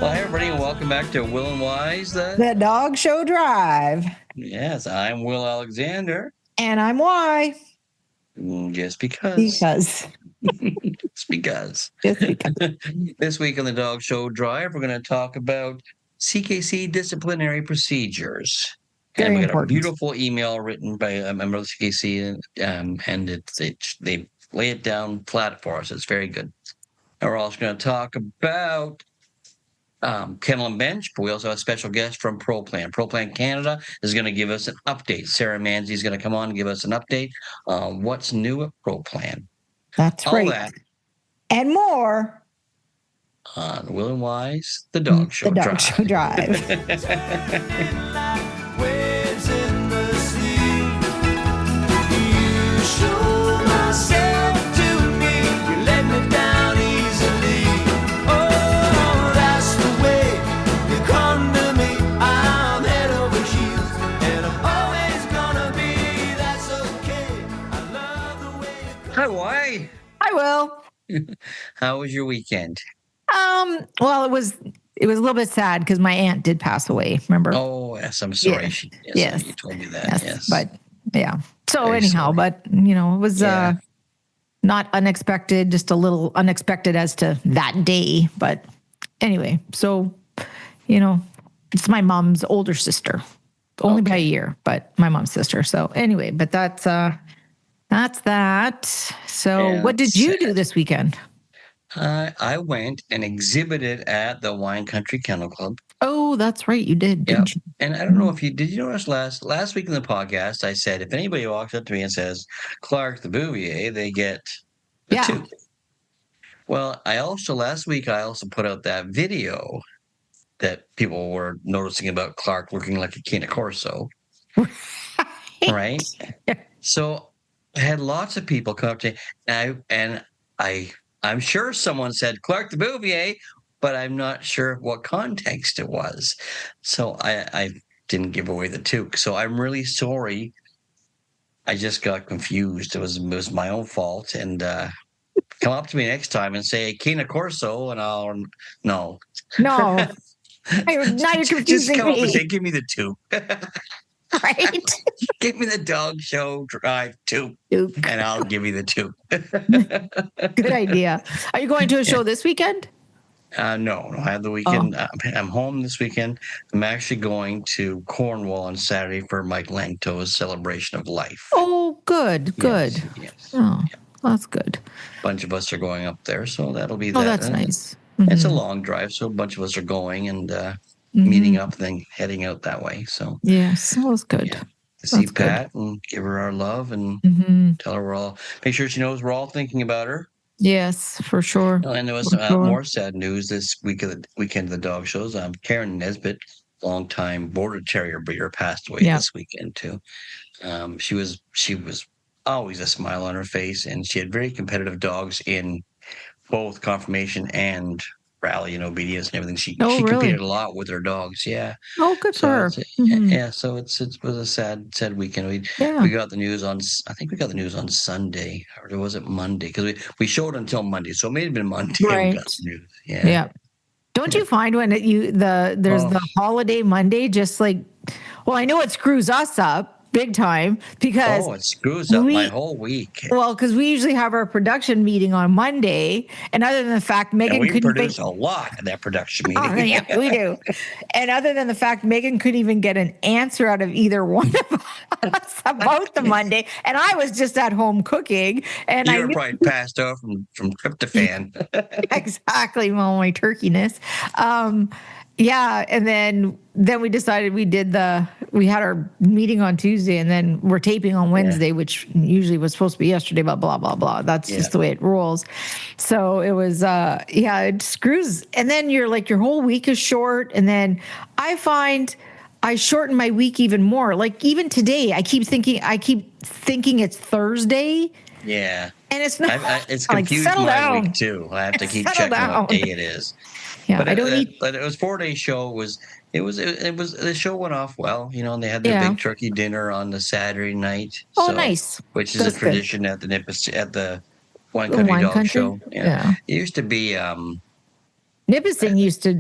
Well, hi, everybody, and welcome back to Will and Wise. The Dog Show Drive. Yes, I'm Will Alexander. And I'm Y. Just because. Because. Just because. Just because. This week on the Dog Show Drive, we're going to talk about CKC disciplinary procedures. Very and we got important. a beautiful email written by a member of the CKC, and they lay it down flat for us. It's very good. And we're also going to talk about Kennel and Bench, but we also have a special guest from ProPlan. ProPlan Canada is going to give us an update. Sara Manzi is going to come on and give us an update on what's new at ProPlan. That's All right. that and more on Will and Wise, the Dog Show the Drive. Dog Show Drive. Hi, why? I will. How was your weekend? Well, it was a little bit sad because my aunt did pass away. Remember? Oh, yes. I'm sorry. Yeah. Yes. You told me that. Yes. But yeah. So Very anyhow, sorry. but it was not unexpected, just a little unexpected as to that day. But anyway, so it's my mom's older sister, only by a year, but my mom's sister. So anyway, but that's that. So what did you do this weekend? I went and exhibited at the Wine Country Kennel Club. Oh, that's right. You did, didn't you? And I don't know if did you notice last week in the podcast, I said, if anybody walks up to me and says, Clark the Bouvier, they get the tooth. Well, last week I also put out that video that people were noticing about Clark looking like a Cane Corso. Right? So I had lots of people come up to me, and I'm sure someone said Clark the Bouvier, but I'm not sure what context it was. So I didn't give away the toque. So I'm really sorry. I just got confused. It was my own fault. And come up to me next time and say Cane Corso, and I'll no. Now you're confusing just come me. up and say, give me the toque. Right? Give me the Dog Show Drive toque, and I'll give you the toque. Good idea. Are you going to a show this weekend? No, I have the weekend. I'm home this weekend. I'm actually going to Cornwall on Saturday for Mike Langto's Celebration of Life. Oh, good. Yes. Oh, that's good. A bunch of us are going up there, so that'll be that. Oh, that's nice. It's a long drive, so a bunch of us are going and meeting up, then heading out that way. So yes, that was good. Yeah. See Pat and give her our love and tell her make sure she knows we're all thinking about her. Yes, for sure. And there was more sad news this weekend of the dog shows. Karen Nesbitt, longtime Border Terrier breeder, passed away this weekend too. She was always a smile on her face, and she had very competitive dogs in both conformation and rally and obedience and everything. She competed a lot with her dogs. Yeah. Oh, good for her. Yeah. So it was a sad weekend. We got the news on. I think we got the news on Sunday, or was it Monday? Because we showed until Monday, so it may have been Monday. Right. We got the news. Yeah. Yeah. Don't you find when there's the holiday Monday, just like, well, I know it screws us up big time because it screws up my whole week. Well, because we usually have our production meeting on Monday, and other than the fact Megan couldn't produce a lot of that production meeting. Oh, yeah, we do. And other than the fact Megan couldn't even get an answer out of either one of us about the Monday, and I was just at home cooking, and you were probably passed out from tryptophan. Exactly, well, my turkeyness. Yeah, and then we decided we had our meeting on Tuesday, and then we're taping on Wednesday, which usually was supposed to be yesterday, but blah, blah, blah. That's just the way it rolls. So it was, it screws. And then your whole week is short. And then I find I shorten my week even more. Like even today, I keep thinking it's Thursday. Yeah. And it's not. It's confused my week too. I have to keep checking what day it is. Yeah, but I don't need. But it was 4-day show. It was the show went off well, and they had their big turkey dinner on the Saturday night. Oh, nice! Which is a tradition at the Wine Country Dog Show. Yeah. It used to be Nipissing used to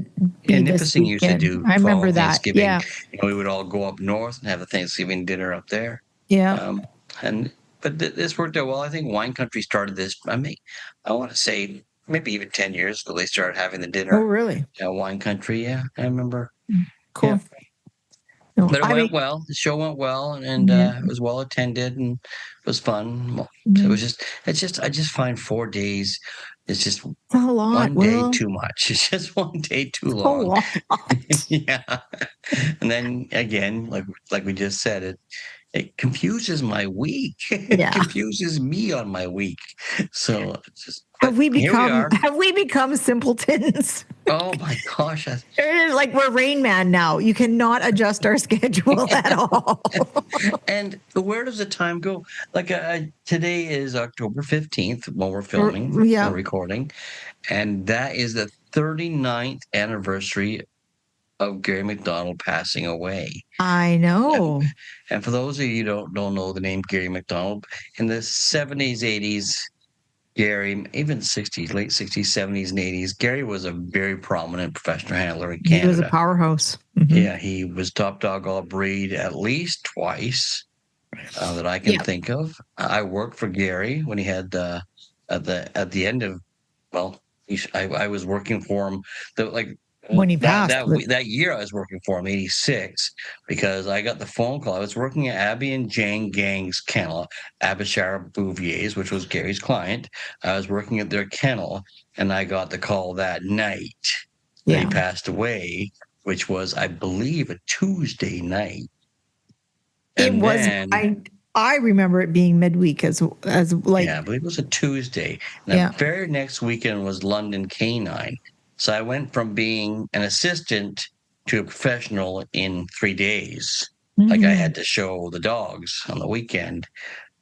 be And this Nipissing used to weekend. do I remember fall that. Thanksgiving. Yeah. We would all go up north and have a Thanksgiving dinner up there. Yeah. And but this worked out well. I think Wine Country started this. I want to say maybe even 10 years ago they started having the dinner. Oh, really? Wine Country. Yeah, I remember. Cool. Yeah. No, But it went well. The show went well, and it was well attended, and it was fun. So it was I just find 4 days. It's just a lot. one day too much. It's just one day too long. A lot. Yeah. And then again, like we just said, it confuses my week. It confuses me on my week. So it's just have we are. become simpletons? Oh my gosh. Like we're Rain Man now. You cannot adjust our schedule at all. And where does the time go? Like today is October 15th when we're filming, we're recording. And that is the 39th anniversary of Gary McDonald passing away. I know. And for those of you who don't know the name Gary McDonald, in the 70s, 80s, Gary, even 60s, late 60s, 70s, and 80s, Gary was a very prominent professional handler in Canada. He was a powerhouse. Yeah, he was top dog all breed at least twice that I can think of. I worked for Gary when he had at the end of, I was working for him. When he passed. That year I was working for him, 86, because I got the phone call. I was working at Abby and Jane Gang's kennel, Abishara Bouvier's, which was Gary's client. I was working at their kennel, and I got the call that night that he passed away, which was, I believe, a Tuesday night. And I remember it being midweek as like. Yeah, I believe it was a Tuesday. And the very next weekend was London Canine. So I went from being an assistant to a professional in 3 days. Like I had to show the dogs on the weekend.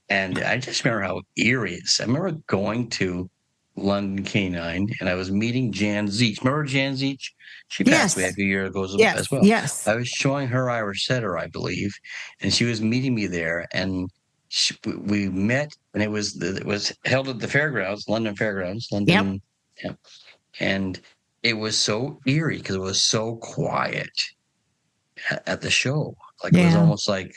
And I just remember how eerie it is. I remember going to London Canine and I was meeting Jan Zeech. Remember Jan Zeech? She passed away a few years ago as well. Yes. I was showing her Irish setter, I believe. And she was meeting me there. And we met, and it was held at the fairgrounds, London Fairgrounds. London. Yep. And it was so eerie because it was so quiet at the show. Like it was almost like,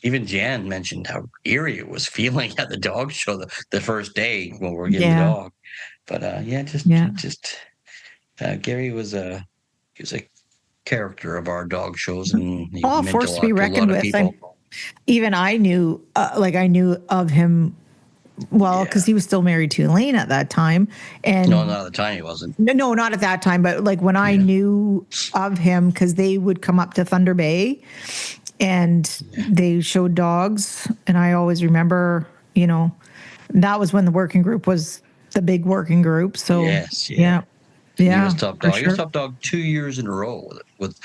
even Jan mentioned how eerie it was feeling at the dog show the first day when we were getting the dog. But Gary was a character of our dog shows, and he meant force to a be lot reckoned of with. people. Even I knew, I knew of him. Well, because he was still married to Elaine at that time. And no, not at the time he wasn't. No, not at that time. But like when I knew of him, because they would come up to Thunder Bay and they showed dogs. And I always remember, that was when the working group was the big working group. So He was top dog. Sure. He was top dog 2 years in a row with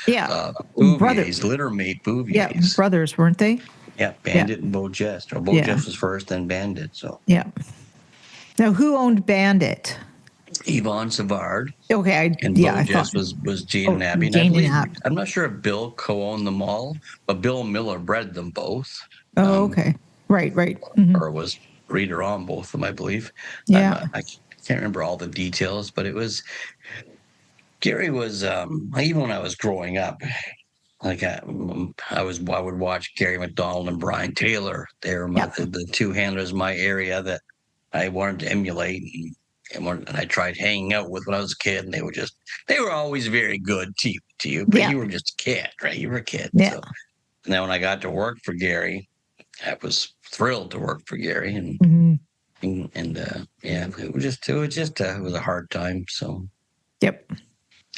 brothers, litter mate Bouviers. Yeah, brothers, weren't they? Yeah, Bandit and Beau Jest. Or Beau Jest was first, then Bandit. So Now, who owned Bandit? Yvonne Savard. Okay, and Beau Jest was Jane and Abby. I'm not sure if Bill co-owned them all, but Bill Miller bred them both. Oh, okay, right. Mm-hmm. Or was breeder on both of them, I believe. Yeah, I can't remember all the details, but it was. Gary was even when I was growing up. Like I would watch Gary McDonald and Brian Taylor. They were the two handlers in my area that I wanted to emulate, and I tried hanging out with when I was a kid. And they were always very good to you, but you were just a kid, right? You were a kid. Yeah. So, and then when I got to work for Gary, I was thrilled to work for Gary, and it was a hard time. So. Yep.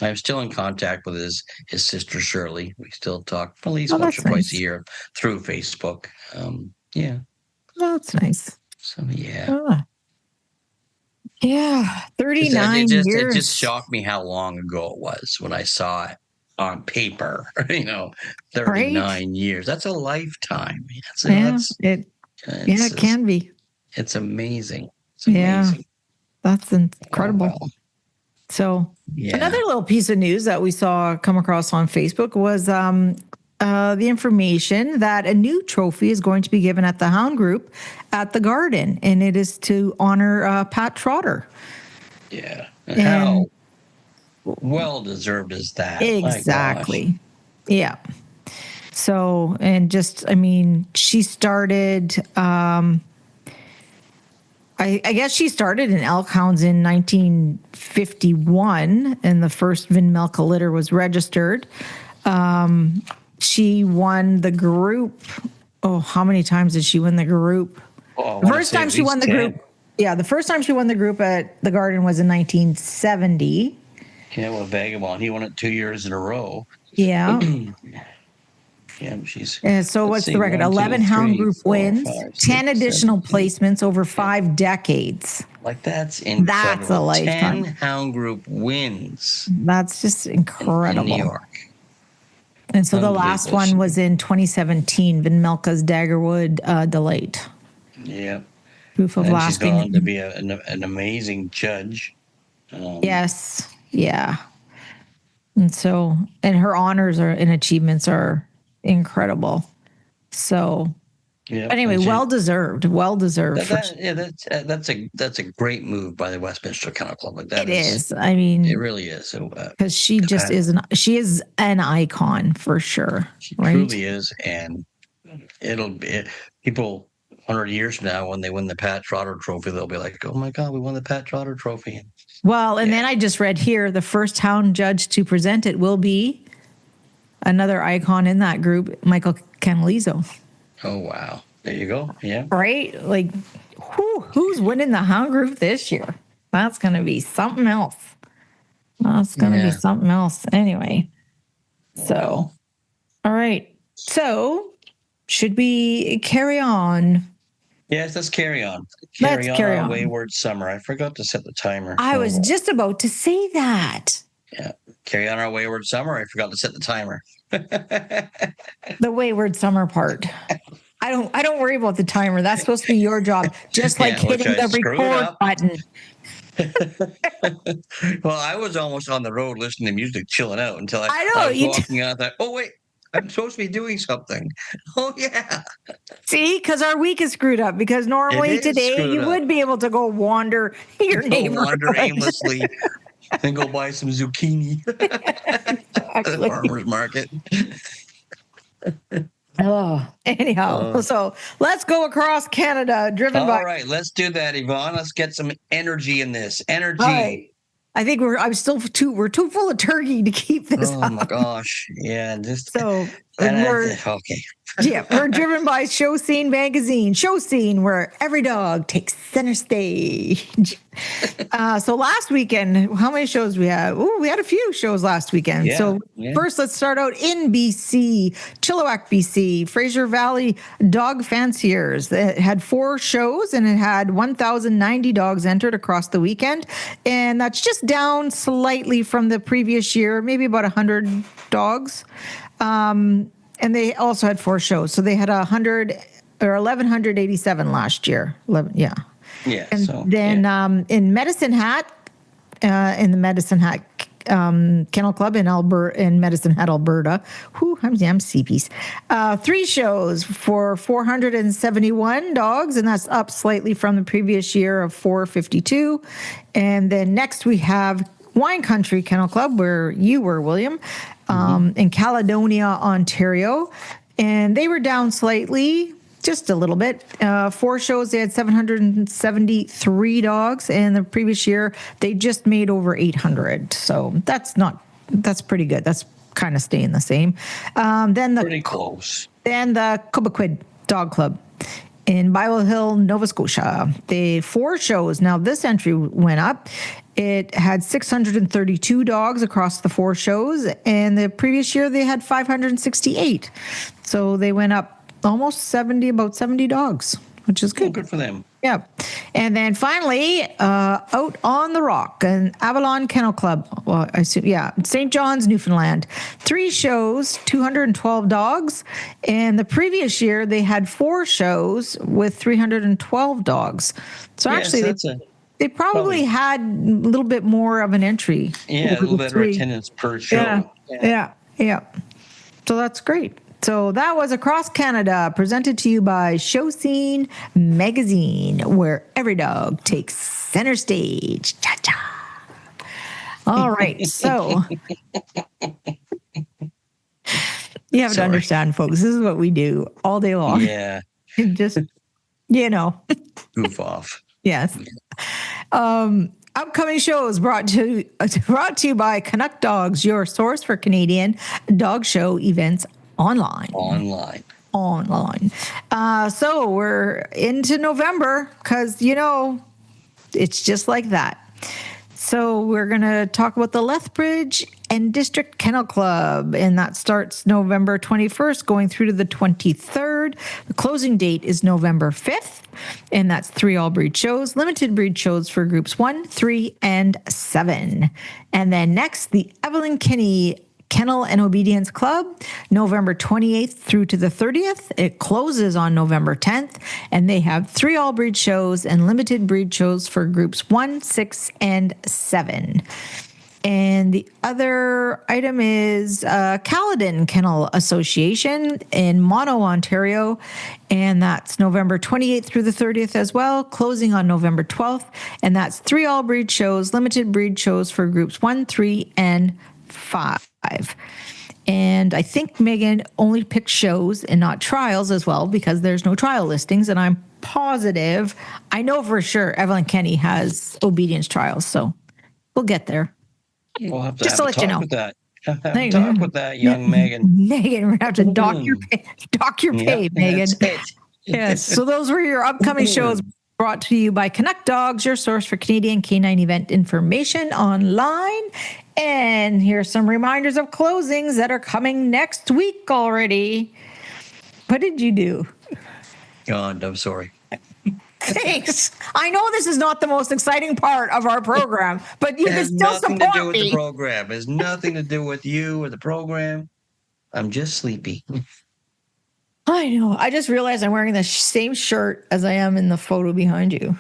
I'm still in contact with his sister Shirley. We still talk at least once or twice a year through Facebook. Oh, that's nice. So yeah. 39 years. It just shocked me how long ago it was when I saw it on paper. 39 years. That's a lifetime. It can be. It's amazing. It's amazing. That's incredible. Oh, wow. So another little piece of news that we saw come across on Facebook was the information that a new trophy is going to be given at the Hound Group at the Garden, and it is to honor Pat Trotter. Yeah. well deserved as that. Exactly. Yeah. So, and just, I mean, she started, I guess she started in elk hounds in 1951, and the first Vinmelka litter was registered. She won the group. Oh, how many times did she win the group? The first time she won the group. Yeah, the first time she won the group at the Garden was in 1970. Yeah, well, Vagabond, he won it 2 years in a row. Yeah. Yeah, she's. So what's the record? 11 hound group wins, 10 additional placements over 5 decades. Like, that's incredible. That's a lifetime. 10 hound group wins. That's just incredible. In New York. And so the last one was in 2017, Vinmelka's Daggerwood Delight. Yeah. Proof of lasting. She's gone to be an amazing judge. Yes. Yeah. And so, and her honors and achievements are incredible. So, anyway, well deserved. That's a great move by the Westminster Kennel Club. Like that it is. I mean, it really is. Because she just is she is an icon for sure. She truly is, and it'll be people 100 years from now when they win the Pat Trotter Trophy, they'll be like, "Oh my God, we won the Pat Trotter Trophy." Well, and then I just read here the first hound judge to present it will be another icon in that group, Michael Canalizo. Oh, wow. There you go. Yeah. Right? Like, who's winning the hound group this year? That's going to be something else. Anyway. So, all right. So, should we carry on? Yes, let's carry on. Carry on. Wayward Summer. I forgot to set the timer. I was just about to say that. Yeah. Carry on our Wayward Summer. I forgot to set the timer. The Wayward Summer part. I don't worry about the timer. That's supposed to be your job. Just like hitting the record button. Well, I was almost on the road listening to music, chilling out until I was walking out. I thought, oh wait, I'm supposed to be doing something. Oh yeah. See, because our week is screwed up. Because normally today you would be able to go wander your neighborhood. Wander aimlessly. And go buy some zucchini at the farmer's market. Anyhow, so let's go across Canada, driven by. All right, let's do that, Yvonne. Let's get some energy in this. Energy. Right. I think we're too full of turkey to keep this up. Oh my gosh. Yeah. Okay. We're driven by Show Scene Magazine. Show Scene, where every dog takes center stage. So last weekend, how many shows we had? We had a few shows last weekend. First, let's start out in BC, Chilliwack, BC, Fraser Valley Dog Fanciers. It had 4 shows and it had 1,090 dogs entered across the weekend. And that's just down slightly from the previous year, maybe about 100 dogs. And they also had 4 shows. So they had 1,187 last year. 11, yeah. Yeah. And in Medicine Hat, in the Medicine Hat Kennel Club in Medicine Hat, Alberta. I'm CPs. 3 shows for 471 dogs, and that's up slightly from the previous year of 452. And then next we have Wine Country Kennel Club, where you were, William, in Caledonia, Ontario. And they were down slightly, just a little bit. 4 shows, they had 773 dogs. And the previous year, they just made over 800. So that's pretty good. That's kind of staying the same. Pretty close. Then the Cobequid Dog Club in Bible Hill, Nova Scotia. They 4 shows. Now, this entry went up. It had 632 dogs across the 4 shows, and the previous year they had 568. So they went up almost about 70 dogs, which is good. Good for them. Yeah. And then finally, out on the Rock, an Avalon Kennel Club. Well, I assume, St. John's, Newfoundland. 3 shows, 212 dogs. And the previous year, they had 4 shows with 312 dogs. So actually, they probably had a little bit more of an entry. Yeah, a little better attendance per show. Yeah. So that's great. So that was Across Canada, presented to you by Show Scene Magazine, where every dog takes center stage. Cha-cha. All right. So you have to understand, folks, this is what we do all day long. Yeah. Just, Goof off. Yes. Upcoming shows brought to you by Canuck Dogs, your source for Canadian dog show events online. So we're into November because, it's just like that. So we're going to talk about the Lethbridge and District Kennel Club, and that starts November 21st going through to the 23rd. The closing date is November 5th, and that's 3 all-breed shows, limited breed shows for groups 1, 3, and 7. And then next, the Evelyn Kinney Kennel and Obedience Club, November 28th through to the 30th. It closes on November 10th, and they have 3 all-breed shows and limited breed shows for groups 1, 6, and 7. And the other item is Caledon Kennel Association in Mono, Ontario, and that's November 28th through the 30th as well, closing on November 12th, and that's 3 all-breed shows, limited breed shows for groups 1, 3, and 5. And I think Megan only picked shows and not trials as well because there's no trial listings. And I'm positive, I know for sure Evelyn Kenny has obedience trials. So we'll get there. We'll have to just to let you know. With that. Talk with that young Megan. Megan, we're going to have to dock your pay, Megan. Yes. So those were your upcoming shows brought to you by Canuck Dogs, your source for Canadian canine event information online. And here's some reminders of closings that are coming next week already. What did you do? God, I'm sorry. Thanks. I know this is not the most exciting part of our program, but you can still support me. It has nothing to do with the program. It has nothing to do with you or the program. I'm just sleepy. I know. I just realized I'm wearing the same shirt as I am in the photo behind you.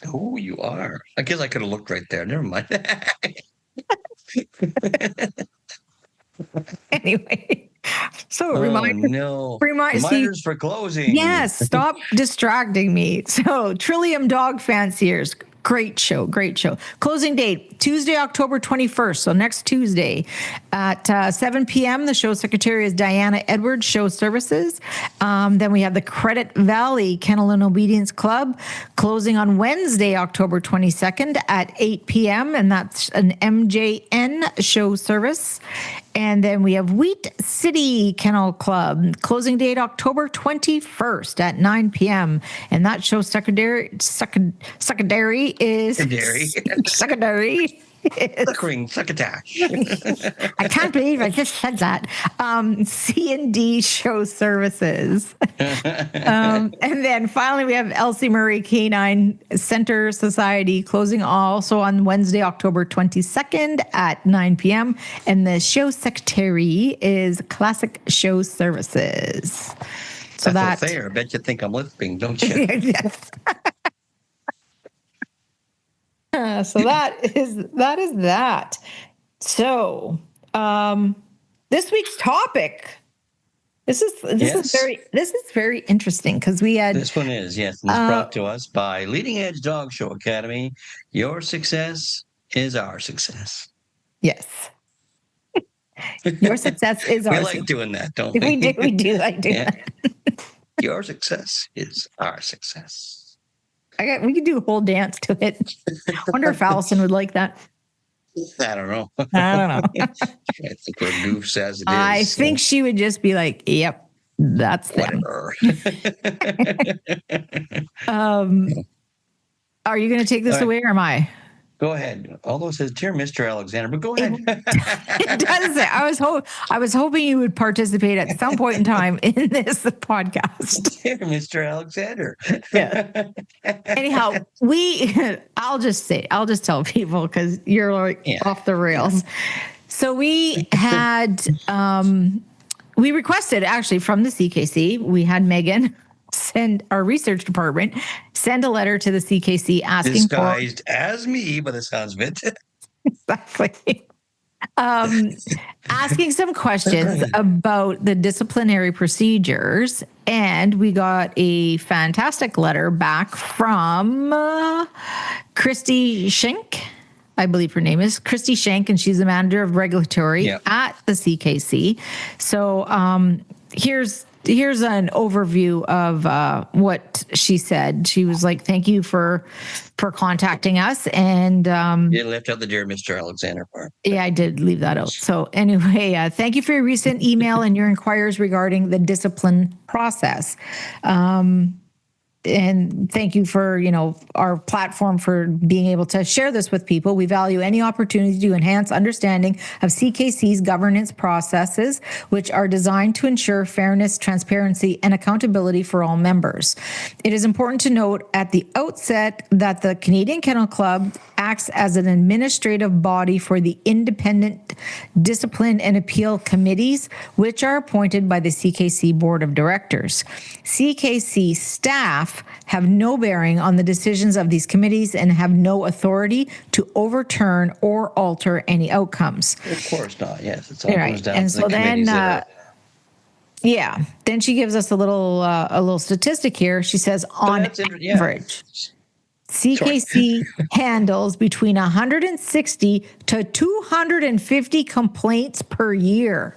Oh, you are. I guess I could have looked right there. Never mind. Anyway, so reminders for closing. Yes, stop distracting me. So Trillium Dog Fanciers. Great show. Closing date, Tuesday, October 21st. So next Tuesday at 7 p.m. The show secretary is Diana Edwards, show services. Then we have the Credit Valley Kennel and Obedience Club closing on Wednesday, October 22nd at 8 p.m. And that's an MJN show service. And then we have Wheat City Kennel Club, closing date October 21st at 9 p.m. And that show secondary is Succotash. I can't believe I just said that. C&D show services. And then finally we have Elsie Murray Canine Center Society closing also on Wednesday, October 22nd at 9 p.m. And the show secretary is Classic Show Services. So that's fair. I bet you think I'm lisping, don't you? Yes. So that is that. So this week's topic. This is very interesting because we had this one is yes. And it's brought to us by Leading Edge Dog Show Academy. Your success is our success. Yes. Your success is our success. We like doing that, don't we? We do like doing that. Your success is our success. We could do a whole dance to it. I wonder if Allison would like that. I don't know. I think her goofs as it is. I think she would just be like, yep, that's them. Are you going to take this away or am I? Go ahead. Although it says, "Dear Mr. Alexander," but go ahead. It does say. I was hoping you would participate at some point in time in this podcast. Dear Mr. Alexander. Yeah. Anyhow, I'll just tell people because you're off the rails. So we had, we requested actually from the CKC. We had Megan send our research department send a letter to the CKC asking disguised as me by the sounds of it. Exactly. Asking some questions about the disciplinary procedures, and we got a fantastic letter back from Kristi Schenk. I believe her name is Kristi Schenk, and she's the manager of regulatory at the CKC. So here's an overview of what she said. She was like, "Thank you for contacting us." And you left out the dear Mr. Alexander part. Yeah, I did leave that out. So anyway, thank you for your recent email and your inquiries regarding the discipline process. And thank you for, our platform for being able to share this with people. We value any opportunity to enhance understanding of CKC's governance processes, which are designed to ensure fairness, transparency, and accountability for all members. It is important to note at the outset that the Canadian Kennel Club acts as an administrative body for the independent discipline and appeal committees, which are appointed by the CKC Board of Directors. CKC staff have no bearing on the decisions of these committees and have no authority to overturn or alter any outcomes. Of course not. Yes, it's all comes down to the committees. Then she gives us a little statistic here. She says, on average, CKC handles between 160 to 250 complaints per year.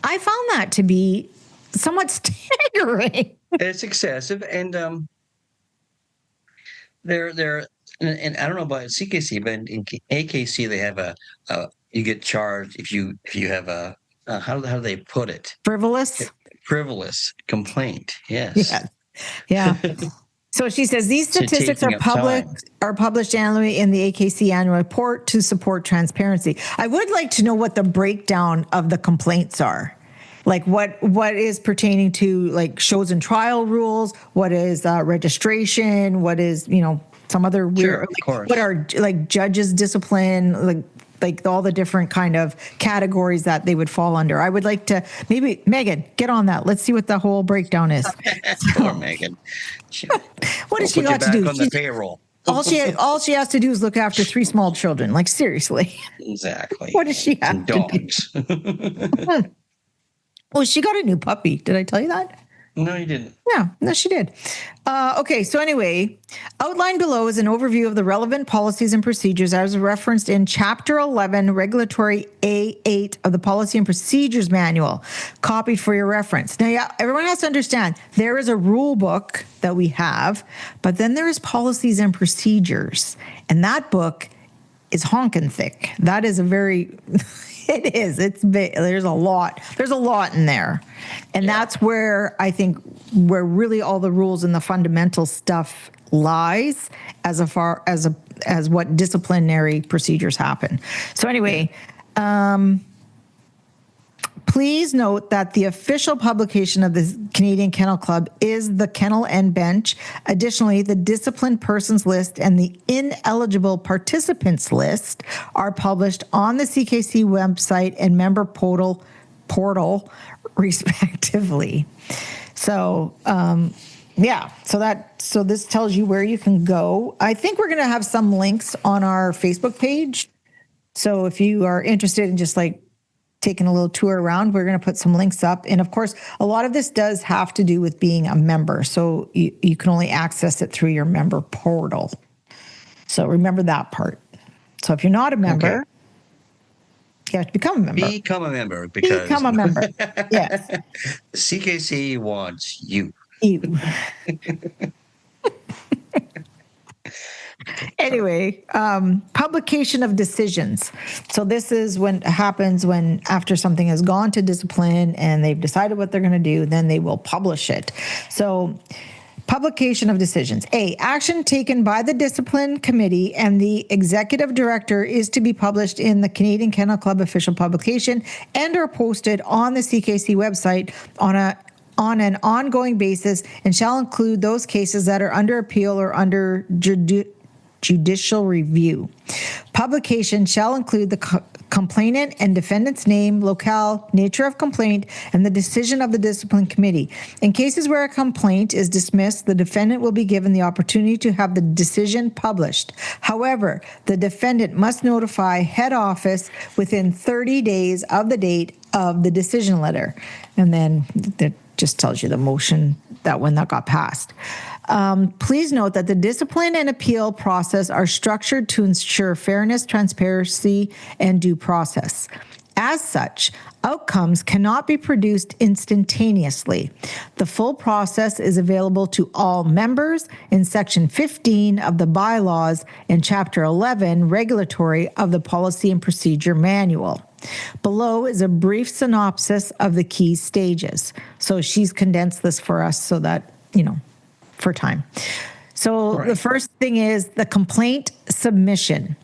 I found that to be somewhat staggering. It's excessive, and they're and I don't know about CKC, but in AKC they have you get charged if you have a how do they put it? Frivolous complaint. Yes. Yeah. So she says these statistics are published annually in the AKC annual report to support transparency. I would like to know what the breakdown of the complaints are. Like what is pertaining to like shows and trial rules, what is registration, what is, some other weird, what are like judges discipline, like all the different kind of categories that they would fall under. I would like to, maybe Megan, get on that. Let's see what the whole breakdown is. Poor Megan. What does she got to do? On the payroll. All she has to do is look after 3 small children. Like seriously. Exactly. What does she have dogs. to do? Oh, she got a new puppy. Did I tell you that? No, you didn't. Yeah, no, she did. Okay, so anyway, outlined below is an overview of the relevant policies and procedures as referenced in Chapter 11, Regulatory A8 of the Policy and Procedures Manual, copied for your reference. Now, everyone has to understand, there is a rule book that we have, but then there is policies and procedures, and that book is honkin' thick. That is a very... It is. It's big. There's a lot in there. And that's where I think where really all the rules and the fundamental stuff lies as far as what disciplinary procedures happen. So anyway, please note that the official publication of the Canadian Kennel Club is the Kennel and Bench. Additionally, the disciplined persons list and the ineligible participants list are published on the CKC website and member portal respectively. So, so this tells you where you can go. I think we're going to have some links on our Facebook page. So if you are interested in just like taking a little tour around, we're going to put some links up. And of course, a lot of this does have to do with being a member. So you can only access it through your member portal. So remember that part. So if you're not a member, you have to become a member. Become a member. Yes. CKC wants you. Anyway, publication of decisions. So this is when it happens when after something has gone to discipline and they've decided what they're going to do, then they will publish it. So publication of decisions. A, action taken by the discipline committee and the executive director is to be published in the Canadian Kennel Club official publication and are posted on the CKC website on an ongoing basis and shall include those cases that are under appeal or under judicial review. Publication shall include the complainant and defendant's name, locale, nature of complaint, and the decision of the discipline committee. In cases where a complaint is dismissed, the defendant will be given the opportunity to have the decision published. However, the defendant must notify head office within 30 days of the date of the decision letter. And then that just tells you the motion that when that got passed. Please note that the discipline and appeal process are structured to ensure fairness, transparency, and due process. As such, outcomes cannot be produced instantaneously. The full process is available to all members in Section 15 of the bylaws and Chapter 11, regulatory, of the Policy and Procedure Manual. Below is a brief synopsis of the key stages. So she's condensed this for us so that, for time. So The first thing is the complaint submission.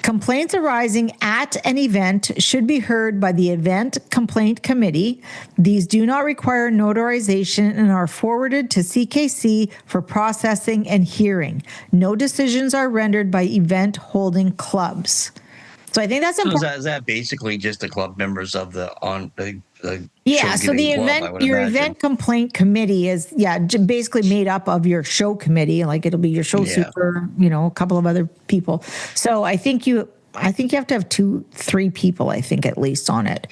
Complaints arising at an event should be heard by the Event Complaint Committee. These do not require notarization and are forwarded to CKC for processing and hearing. No decisions are rendered by event holding clubs. So I think that's important. So is that basically just the club members of the yeah, so the event, your event complaint committee is, basically made up of your show committee. Like it'll be your show super, a couple of other people. So I think you have to have 2-3 people, I think at least on it.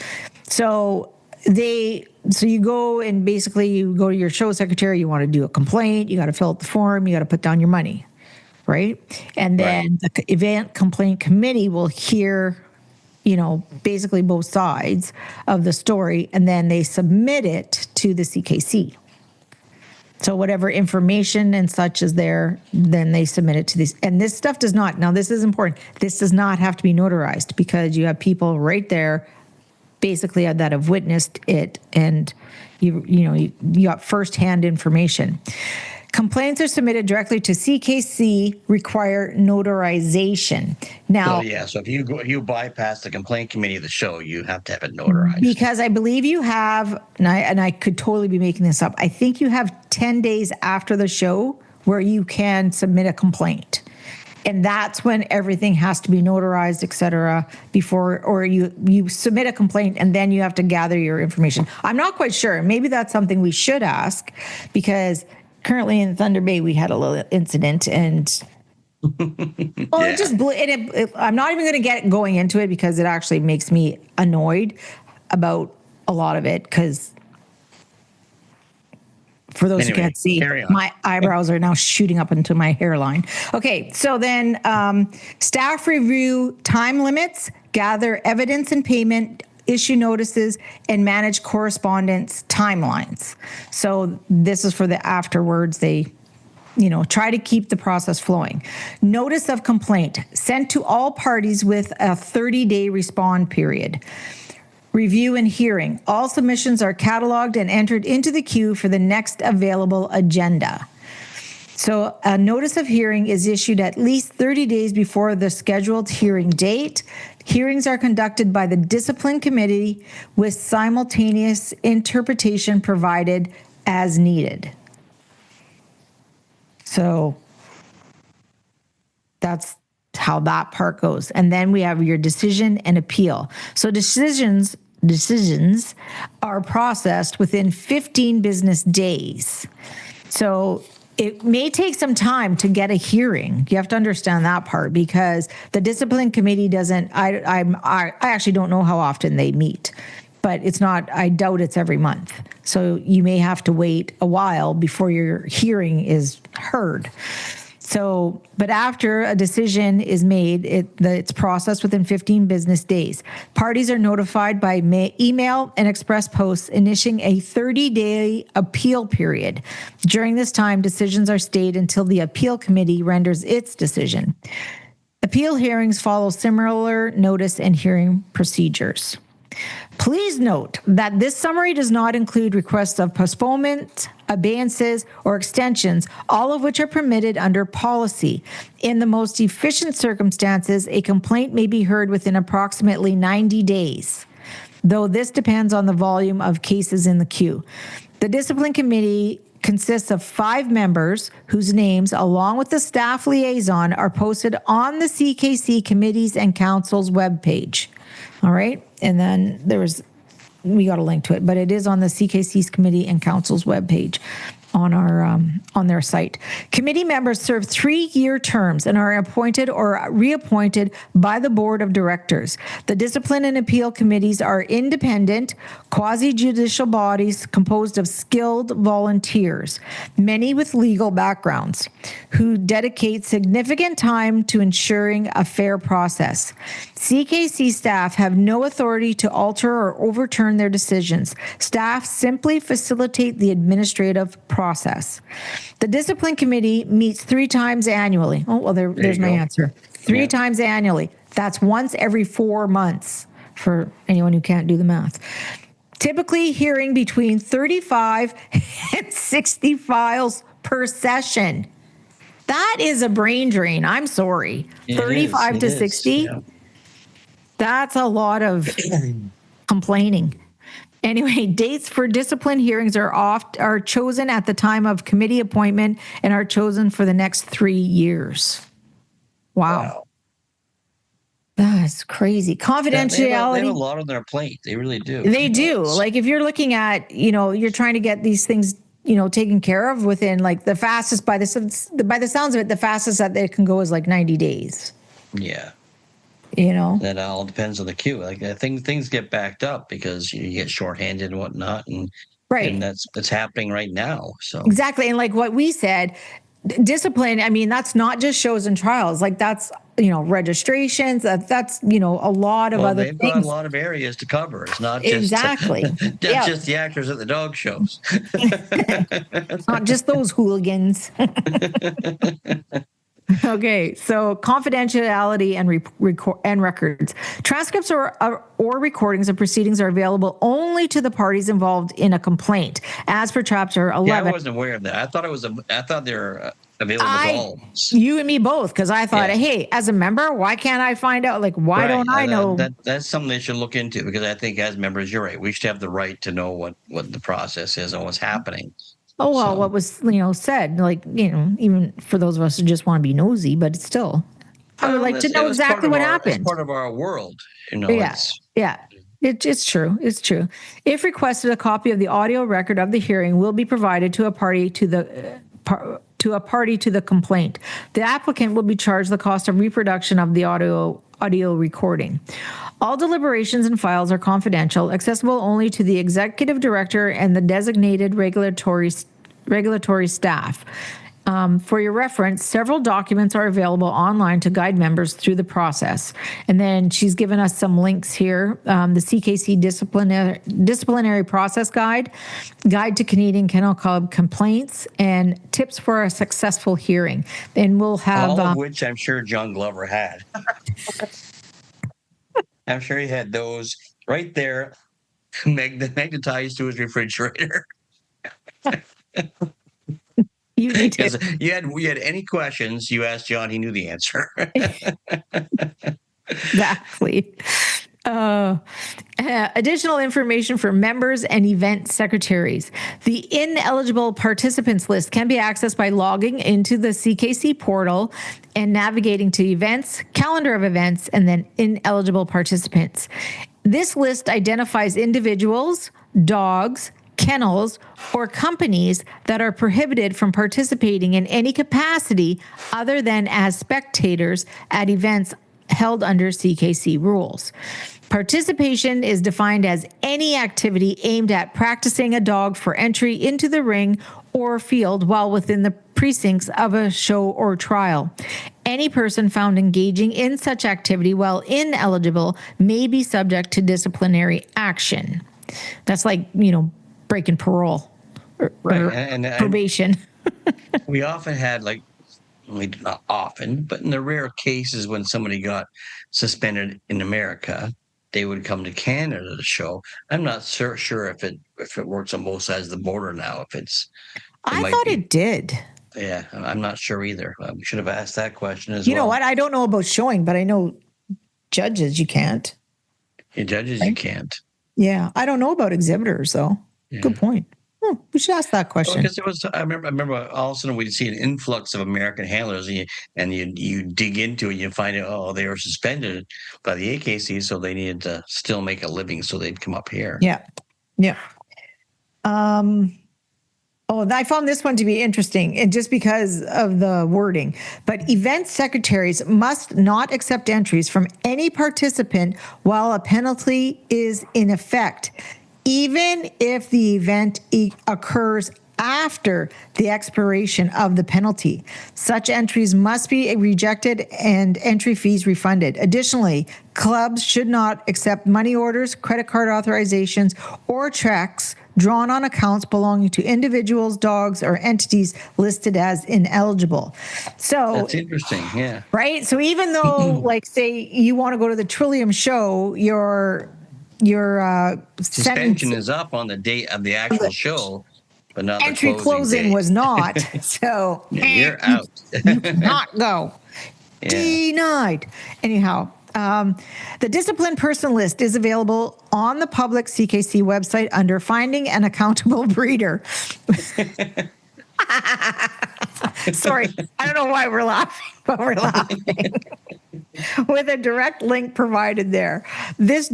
So you go and basically you go to your show secretary, you want to do a complaint, you got to fill out the form, you got to put down your money, right? And then the event complaint committee will hear basically both sides of the story, and then they submit it to the CKC. So whatever information and such is there, then they submit it to these. And this stuff does not, now this is important, this does not have to be notarized because you have people right there basically that have witnessed it, and you got firsthand information. Complaints are submitted directly to CKC, require notarization. Now, so if you bypass the complaint committee of the show, you have to have it notarized. Because I believe you have, and I could totally be making this up, I think you have 10 days after the show where you can submit a complaint. And that's when everything has to be notarized, et cetera, before, or you submit a complaint and then you have to gather your information. I'm not quite sure. Maybe that's something we should ask, because currently in Thunder Bay, we had a little incident, and it just blew. I'm not even going to get going into it because it actually makes me annoyed about a lot of it. Because for those who can't see, my eyebrows are now shooting up into my hairline. Okay, so then staff review time limits, gather evidence and payment, issue notices, and manage correspondence timelines. So this is for the afterwards. They, try to keep the process flowing. Notice of complaint sent to all parties with a 30-day respond period. Review and hearing. All submissions are cataloged and entered into the queue for the next available agenda. So a notice of hearing is issued at least 30 days before the scheduled hearing date. Hearings are conducted by the discipline committee with simultaneous interpretation provided as needed. So that's how that part goes. And then we have your decision and appeal. So decisions are processed within 15 business days. So it may take some time to get a hearing. You have to understand that part, because the discipline committee doesn't, I actually don't know how often they meet, but it's not, I doubt it's every month. So you may have to wait a while before your hearing is heard. So, but after a decision is made, it's processed within 15 business days. Parties are notified by email and express posts, initiating a 30-day appeal period. During this time, decisions are stayed until the appeal committee renders its decision. Appeal hearings follow similar notice and hearing procedures. Please note that this summary does not include requests of postponement, abeyances, or extensions, all of which are permitted under policy. In the most efficient circumstances, a complaint may be heard within approximately 90 days, though this depends on the volume of cases in the queue. The discipline committee consists of 5 members whose names, along with the staff liaison, are posted on the CKC Committees and Council's webpage. All right. And then we got a link to it, but it is on the CKC's Committee and Council's webpage. on their site. Committee members serve 3-year terms and are appointed or reappointed by the board of directors. The discipline and appeal committees are independent, quasi-judicial bodies composed of skilled volunteers, many with legal backgrounds, who dedicate significant time to ensuring a fair process. CKC staff have no authority to alter or overturn their decisions. Staff simply facilitate the administrative process. The discipline committee meets 3 times annually. Oh, well, there's my answer. 3 times annually. That's once every 4 months for anyone who can't do the math. Typically hearing between 35 and 60 files per session. That is a brain drain. I'm sorry. 35 to 60. Yeah. That's a lot of complaining. Anyway, dates for discipline hearings are chosen at the time of committee appointment and are chosen for the next 3 years. Wow. That's crazy. Confidentiality. They have a lot on their plate. They really do. They do. Like if you're looking at, you're trying to get these things, taken care of within like the fastest, by the sounds of it, the fastest that they can go is like 90 days. Yeah. That all depends on the queue. Like I think things get backed up because you get shorthanded and whatnot, and that's happening right now. So exactly, and like what we said, discipline. I mean, that's not just shows and trials. Like that's registrations. That's a lot of other they've things. Got a lot of areas to cover. It's not just exactly just the actors at the dog shows. It's not just those hooligans. Okay, so confidentiality and records. Transcripts or recordings of proceedings are available only to the parties involved in a complaint, as per Chapter 11. Yeah, I wasn't aware of that. I thought they were available to all. You and me both, because I thought, hey, as a member, why can't I find out? Like, why don't I know? That's something they should look into, because I think as members, you're right. We should have the right to know what the process is and what's happening. Oh, well, what was, said, like, even for those of us who just want to be nosy, but it's still, I would like to know exactly what happened. It's part of our world, Yeah. It's true. It's true. If requested, a copy of the audio record of the hearing will be provided to a party to the complaint. The applicant will be charged the cost of reproduction of the audio recording. All deliberations and files are confidential, accessible only to the executive director and the designated regulatory staff. For your reference, several documents are available online to guide members through the process. And then she's given us some links here. The CKC disciplinary process guide to Canadian Kennel Club complaints, and tips for a successful hearing. And we'll have all of which I'm sure John Glover had. I'm sure he had those right there, magnetized to his refrigerator. You need to. You had any questions, you asked John, he knew the answer. Exactly. Additional information for members and event secretaries. The ineligible participants list can be accessed by logging into the CKC portal and navigating to events, calendar of events, and then ineligible participants. This list identifies individuals, dogs, kennels, or companies that are prohibited from participating in any capacity other than as spectators at events held under CKC rules. Participation is defined as any activity aimed at practicing a dog for entry into the ring or field while within the precincts of a show or trial. Any person found engaging in such activity while ineligible may be subject to disciplinary action. That's like, breaking parole or probation. We often had, not often, but in the rare cases when somebody got suspended in America, they would come to Canada to show. I'm not sure if it works on both sides of the border now. I thought it did. Yeah, I'm not sure either. We should have asked that question as well. You know what? I don't know about showing, but I know judges you can't. Yeah, judges you can't. Yeah, I don't know about exhibitors though. Yeah. Good point. We should ask that question. Because I remember all of a sudden we'd see an influx of American handlers, and you dig into it, and you find out, they were suspended by the AKC, so they needed to still make a living, so they'd come up here. Yeah. Oh, I found this one to be interesting, and just because of the wording. But event secretaries must not accept entries from any participant while a penalty is in effect, even if the event occurs after the expiration of the penalty. Such entries must be rejected and entry fees refunded. Additionally, clubs should not accept money orders, credit card authorizations, or checks drawn on accounts belonging to individuals, dogs, or entities listed as ineligible. So that's interesting. Yeah. Right. So even though, like, say you want to go to the Trillium show, your suspension is up on the date of the actual show, but not entry the closing was not. So you're out. You cannot go. Yeah. Denied. Anyhow, the disciplined person list is available on the public CKC website under Finding an Accountable Breeder. Sorry, I don't know why we're laughing, but we're laughing. With a direct link provided there. This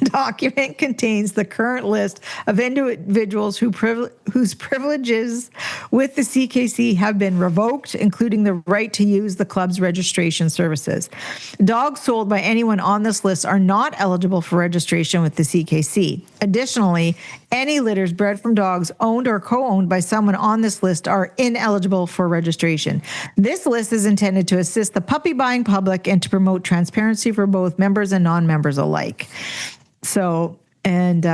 document contains the current list of individuals whose privileges with the CKC have been revoked, including the right to use the club's registration services. Dogs sold by anyone on this list are not eligible for registration with the CKC. Additionally, any litters bred from dogs owned or co-owned by someone on this list are ineligible for registration. This list is intended to assist the puppy buying public and to promote transparency for both members and non-members alike. So, and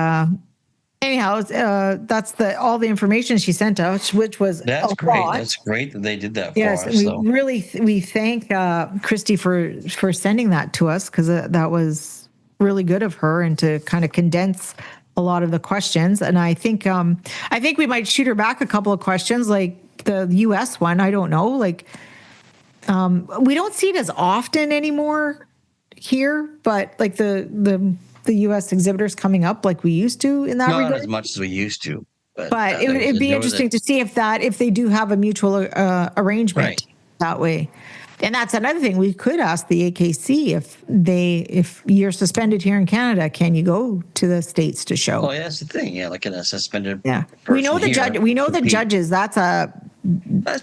anyhow, that's all the information she sent us, which was that's great. Lot. That's great that they did that for us. Yes, we thank Kristi for sending that to us, because that was really good of her, and to kind of condense a lot of the questions. And I think we might shoot her back a couple of questions, like the U.S. one. I don't know, like we don't see it as often anymore here, but like the U.S. exhibitors coming up like we used to in that regard. Not as much as we used to. But it'd be interesting to see if they do have a mutual arrangement that way. And that's another thing. We could ask the AKC if you're suspended here in Canada, can you go to the States to show? Well, yeah, that's the thing. Yeah, like in a suspended. Yeah, we know the judge. We know the judges. That's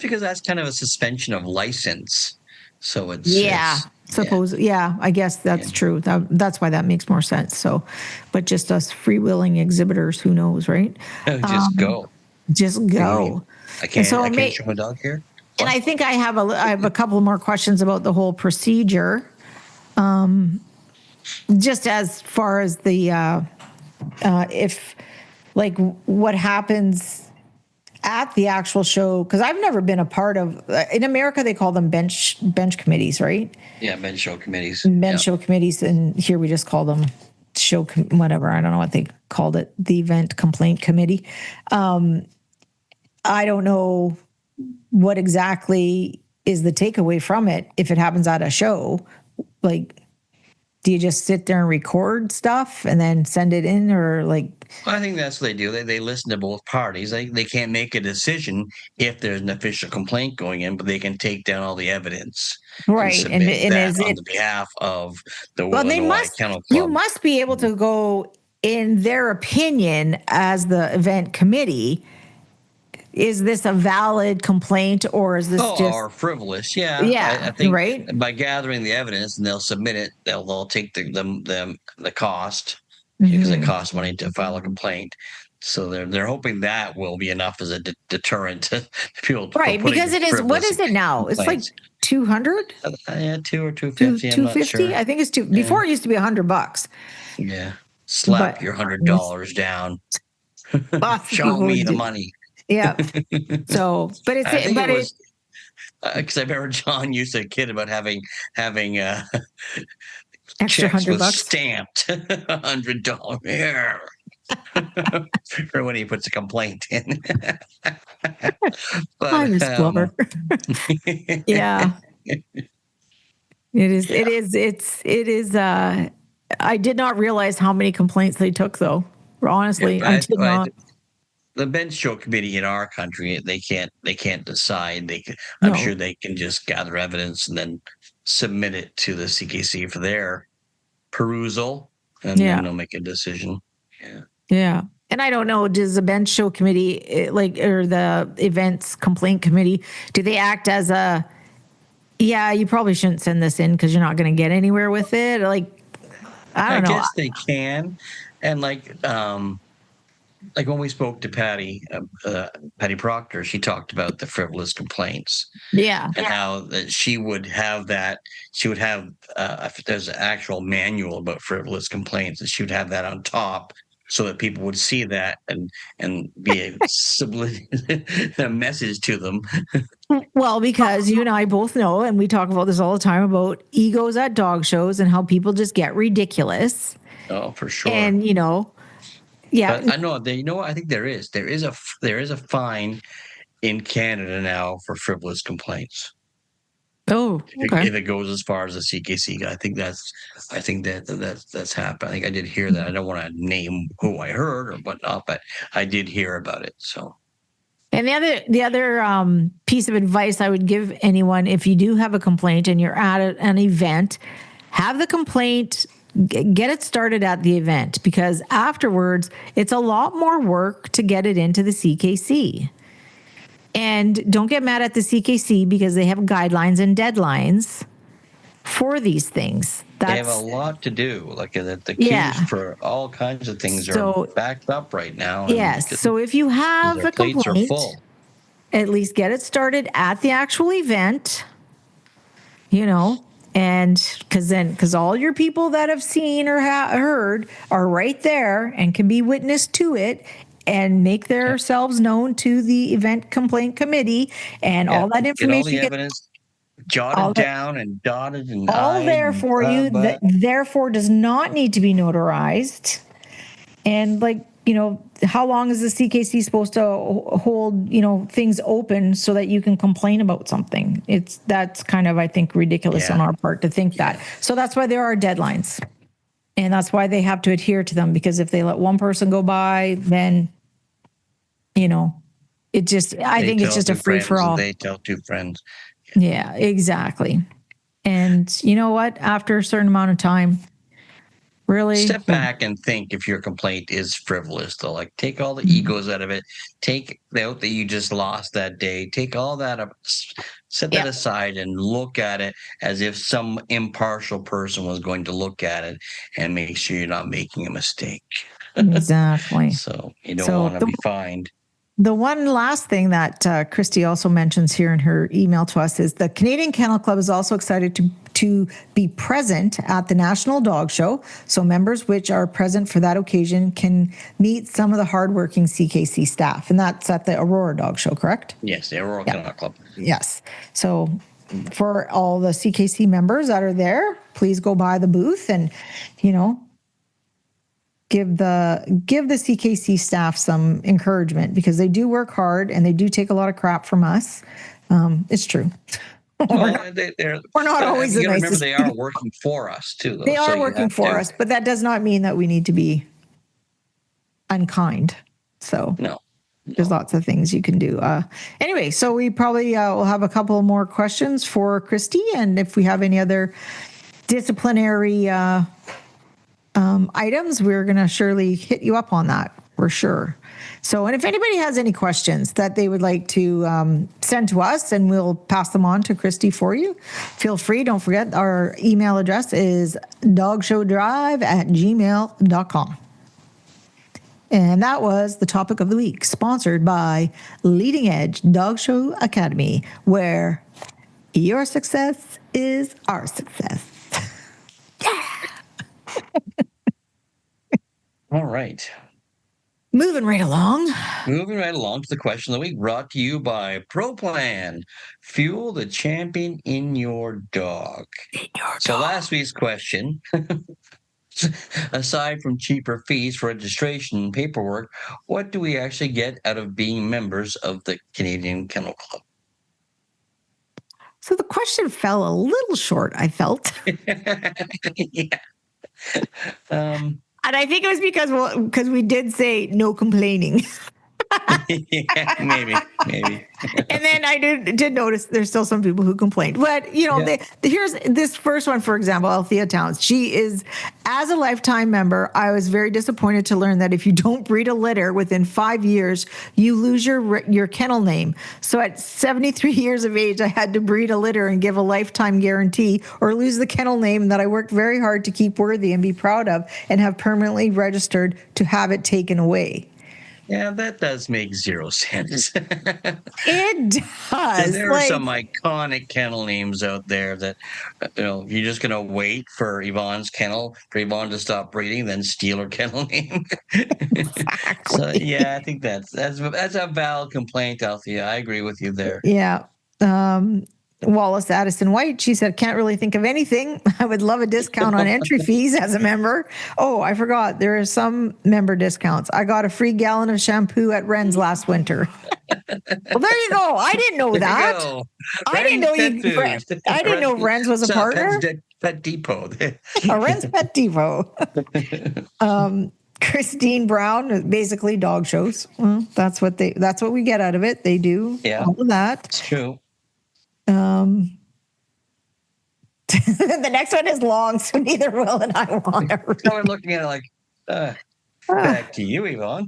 because that's kind of a suspension of license. So it's I guess that's true. That's why that makes more sense. So, but just us freewheeling exhibitors, who knows, right? Just go. Just go. I can't show my dog here. And I think I have a couple more questions about the whole procedure. Just as far as the if, like, what happens at the actual show, because I've never been a part of. In America, they call them bench committees, right? Yeah, bench show committees. Show committees, and here we just call them whatever. I don't know what they called it. The event complaint committee. I don't know what exactly is the takeaway from it if it happens at a show. Like, do you just sit there and record stuff and then send it in, or like? Well, I think that's what they do. They listen to both parties. They can't make a decision if there's an official complaint going in, but they can take down all the evidence. Right, and is it on the behalf of the Illinois Kennel Club? You must be able to go, in their opinion, as the event committee. Is this a valid complaint, or is this or frivolous? Yeah. I think by gathering the evidence, and they'll submit it, they'll take the cost, because it costs money to file a complaint. So they're hoping that will be enough as a deterrent to people. Right, because it is. What is it now? Complaints. It's like 200. Yeah, 2 or 250. 250. Sure. I think it's two. Before it used to be $100. Yeah, slap your $100 down. Show me the money. Yeah. So, but it's because I remember John used to kid about having extra $100 stamped $100 here for when he puts a complaint in. But I miss Glover. Yeah. It is. I did not realize how many complaints they took, though. Honestly, I did not. The bench show committee in our country, they can't decide. I'm sure they can just gather evidence and then submit it to the CKC for their perusal, and then they'll make a decision. Yeah. Yeah. And I don't know, does the bench show committee, or the events complaint committee, do they act as you probably shouldn't send this in because you're not going to get anywhere with it? Like, I don't know. I guess they can. And like when we spoke to Patty Proctor, she talked about the frivolous complaints. Yeah. And how that she would have, if there's an actual manual about frivolous complaints, and she would have that on top so that people would see that and be a message to them. Well, because you and I both know, and we talk about this all the time, about egos at dog shows and how people just get ridiculous. Oh, for sure. And, yeah. But I know, what I think there is a fine in Canada now for frivolous complaints. Oh, okay. If it goes as far as the CKC, I think that's happened. I think I did hear that. I don't want to name who I heard or whatnot, but I did hear about it. So. And the other piece of advice I would give anyone, if you do have a complaint and you're at an event, have the complaint, get it started at the event, because afterwards it's a lot more work to get it into the CKC. And don't get mad at the CKC because they have guidelines and deadlines for these things. They have a lot to do. Like the queues for all kinds of things are backed up right now. Yes. So if you have a complaint, at least get it started at the actual event, and because all your people that have seen or heard are right there and can be witness to it, and make themselves known to the event complaint committee, and all that information. Get all the evidence jotted down and dotted and all there for you. That therefore does not need to be notarized. And how long is the CKC supposed to hold things open so that you can complain about something? That's kind of, I think, ridiculous on our part to think that. So that's why there are deadlines. And that's why they have to adhere to them, because if they let one person go by, then, it just, I think it's just a free for all. They tell two friends. Yeah, exactly. And you know what? After a certain amount of time, really step back and think if your complaint is frivolous, though. Like, take all the egos out of it. Take out that you just lost that day. Take all that up, set that aside, and look at it as if some impartial person was going to look at it and make sure you're not making a mistake. Exactly. So you don't want to be fined. The one last thing that Kristi also mentions here in her email to us is the Canadian Kennel Club is also excited to be present at the National Dog Show. So members which are present for that occasion can meet some of the hardworking CKC staff. And that's at the Aurora Dog Show, correct? Yes, the Aurora Kennel Club. Yes. So for all the CKC members that are there, please go by the booth and, give the CKC staff some encouragement, because they do work hard and they do take a lot of crap from us. It's true. Well, we're not always the nicest. Remember, they are working for us too, though. They are working for us, but that does not mean that we need to be unkind. So no. There's lots of things you can do. Anyway, so we probably will have a couple more questions for Kristi, and if we have any other disciplinary items, we're going to surely hit you up on that for sure. So, and if anybody has any questions that they would like to send to us, and we'll pass them on to Kristi for you, feel free. Don't forget, our email address is dogshowdrive@gmail.com. And that was the topic of the week, sponsored by Leading Edge Dog Show Academy, where your success is our success. Yeah. All right. Moving right along to the question of the week, brought to you by ProPlan. Fuel the champion in your dog. So last week's question, aside from cheaper fees for registration and paperwork, what do we actually get out of being members of the Canadian Kennel Club? So the question fell a little short, I felt. Yeah. And I think it was because we did say no complaining. Yeah, maybe. And then I did notice there's still some people who complained. But, here's this first one, for example, Althea Towns. She is, as a lifetime member, I was very disappointed to learn that if you don't breed a litter within 5 years, you lose your kennel name. So at 73 years of age, I had to breed a litter and give a lifetime guarantee or lose the kennel name that I worked very hard to keep worthy and be proud of and have permanently registered to have it taken away. Yeah, that does make zero sense. It does. There are some iconic kennel names out there that, you're just going to wait for Yvonne's kennel, for Yvonne to stop breeding, then steal her kennel name. Exactly. So, yeah, I think that's a valid complaint, Althea. I agree with you there. Yeah. Wallace Addison White, she said, can't really think of anything. I would love a discount on entry fees as a member. Oh, I forgot. There are some member discounts. I got a free gallon of shampoo at Wren's last winter. Well, there you go. I didn't know that. I didn't know Wren's was a partner. Pet Depot. A Wren's Pet Depot. Christine Brown, basically dog shows. Well, that's what we get out of it. They do all of that. It's true. The next one is long, so neither Will and I want to read. So we're looking at it like, back to you, Yvonne.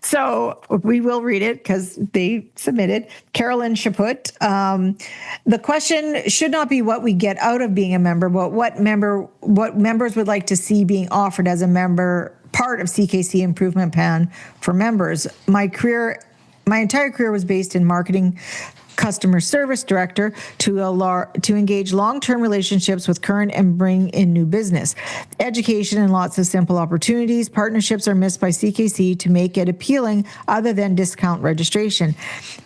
So we will read it because they submitted. Carolyn Chaput. The question should not be what we get out of being a member, but what members would like to see being offered as a member, part of CKC Improvement Plan for members. My entire career was based in marketing, customer service director to engage long-term relationships with current and bring in new business. Education and lots of simple opportunities. Partnerships are missed by CKC to make it appealing other than discount registration.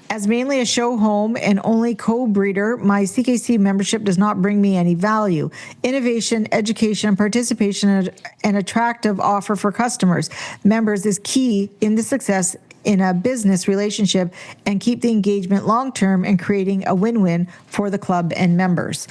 As mainly a show home and only co-breeder, my CKC membership does not bring me any value. Innovation, education, participation, and attractive offer for customers. Members is key in the success in a business relationship and keep the engagement long-term and creating a win-win for the club and members.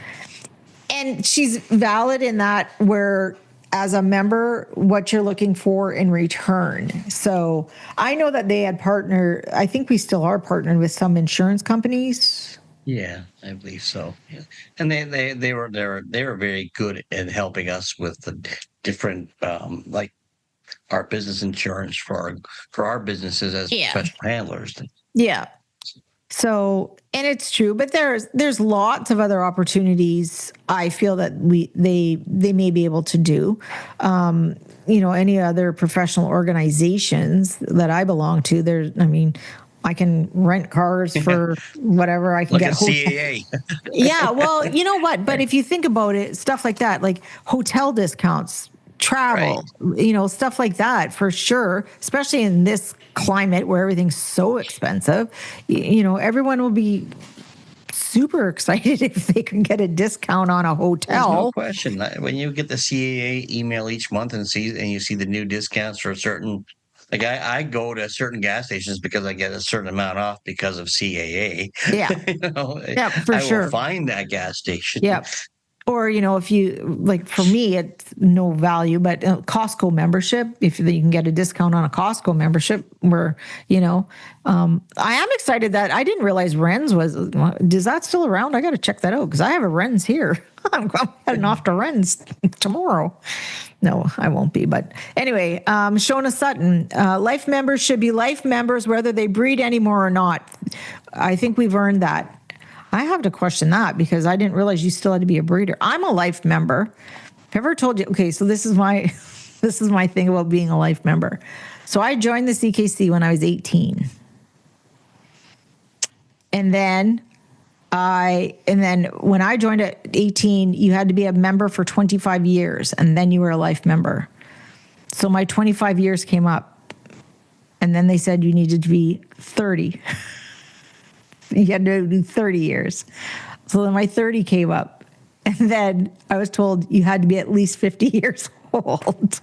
And she's valid in that where as a member, what you're looking for in return. So I know that they had partnered, I think we still are partnered with some insurance companies. Yeah, I believe so. Yeah. And they were very good at helping us with the different our business insurance for our businesses as special handlers. Yeah. So, and it's true, but there's lots of other opportunities I feel that they may be able to do. Any other professional organizations that I belong to, I can rent cars for whatever. I can get CAA. Yeah, well, you know what? But if you think about it, stuff like that, like hotel discounts, travel, stuff like that, for sure, especially in this climate where everything's so expensive, everyone will be super excited if they can get a discount on a hotel. There's no question. When you get the CAA email each month and you see the new discounts for a certain, like I go to certain gas stations because I get a certain amount off because of CAA. Yeah. Yeah, for sure. I will find that gas station. Yeah. Or, if you, like for me, it's no value, but Costco membership, if you can get a discount on a Costco membership where, I am excited that I didn't realize Wren's is that still around? I got to check that out because I have a Wren's here. I'm heading off to Wren's tomorrow. No, I won't be. But anyway, Shona Sutton, life members should be life members whether they breed anymore or not. I think we've earned that. I have to question that because I didn't realize you still had to be a breeder. I'm a life member. Have I ever told you? Okay, so this is my thing about being a life member. So I joined the CKC when I was 18. And then when I joined at 18, you had to be a member for 25 years and then you were a life member. So my 25 years came up and then they said you needed to be 30. You had to do 30 years. So then my 30 came up. And then I was told you had to be at least 50 years old.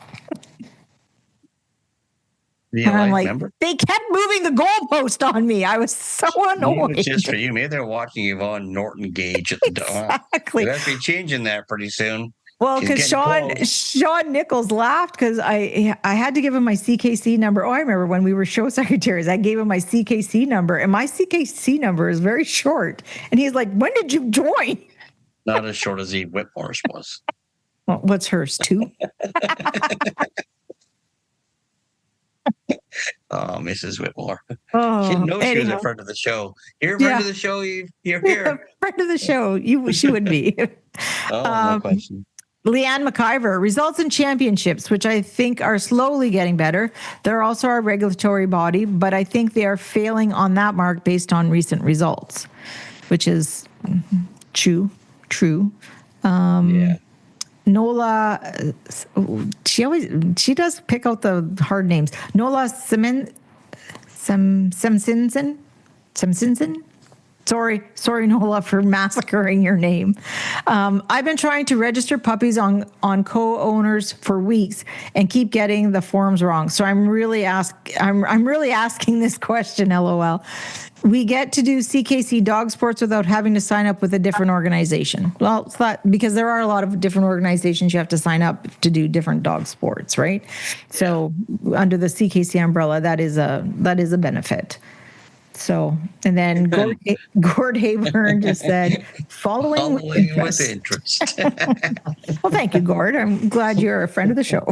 And I'm like, they kept moving the goalpost on me. I was so annoyed. It's just for you. Maybe they're watching Yvonne Norton Gage at the door. Exactly. You have to be changing that pretty soon. Well, She's because getting close. Sean Nichols laughed because I had to give him my CKC number. Oh, I remember when we were show secretaries, I gave him my CKC number, and my CKC number is very short. And he's like, "When did you join?" Not as short as Eve Whitmore's was. Well, what's hers? 2? Oh, Mrs. Whitmore. She Oh, didn't know she was a anyhow. friend of the show. You're a friend of the show, Eve. You're here. Friend of the show. She would be. Oh, no question. Leanne McIver, results in championships, which I think are slowly getting better. They're also our regulatory body, but I think they are failing on that mark based on recent results, which is true. Yeah. Nola, she does pick out the hard names. Nola Semsinson. Sorry, Nola, for massacring your name. I've been trying to register puppies on co-owners for weeks and keep getting the forms wrong. So I'm really asking this question. LOL. We get to do CKC dog sports without having to sign up with a different organization. Well, it's not, because there are a lot of different organizations you have to sign up to do different dog sports, right? So under the CKC umbrella, that is a benefit. So, and then Gord Hayburn just said, following with interest. Well, thank you, Gord. I'm glad you're a friend of the show.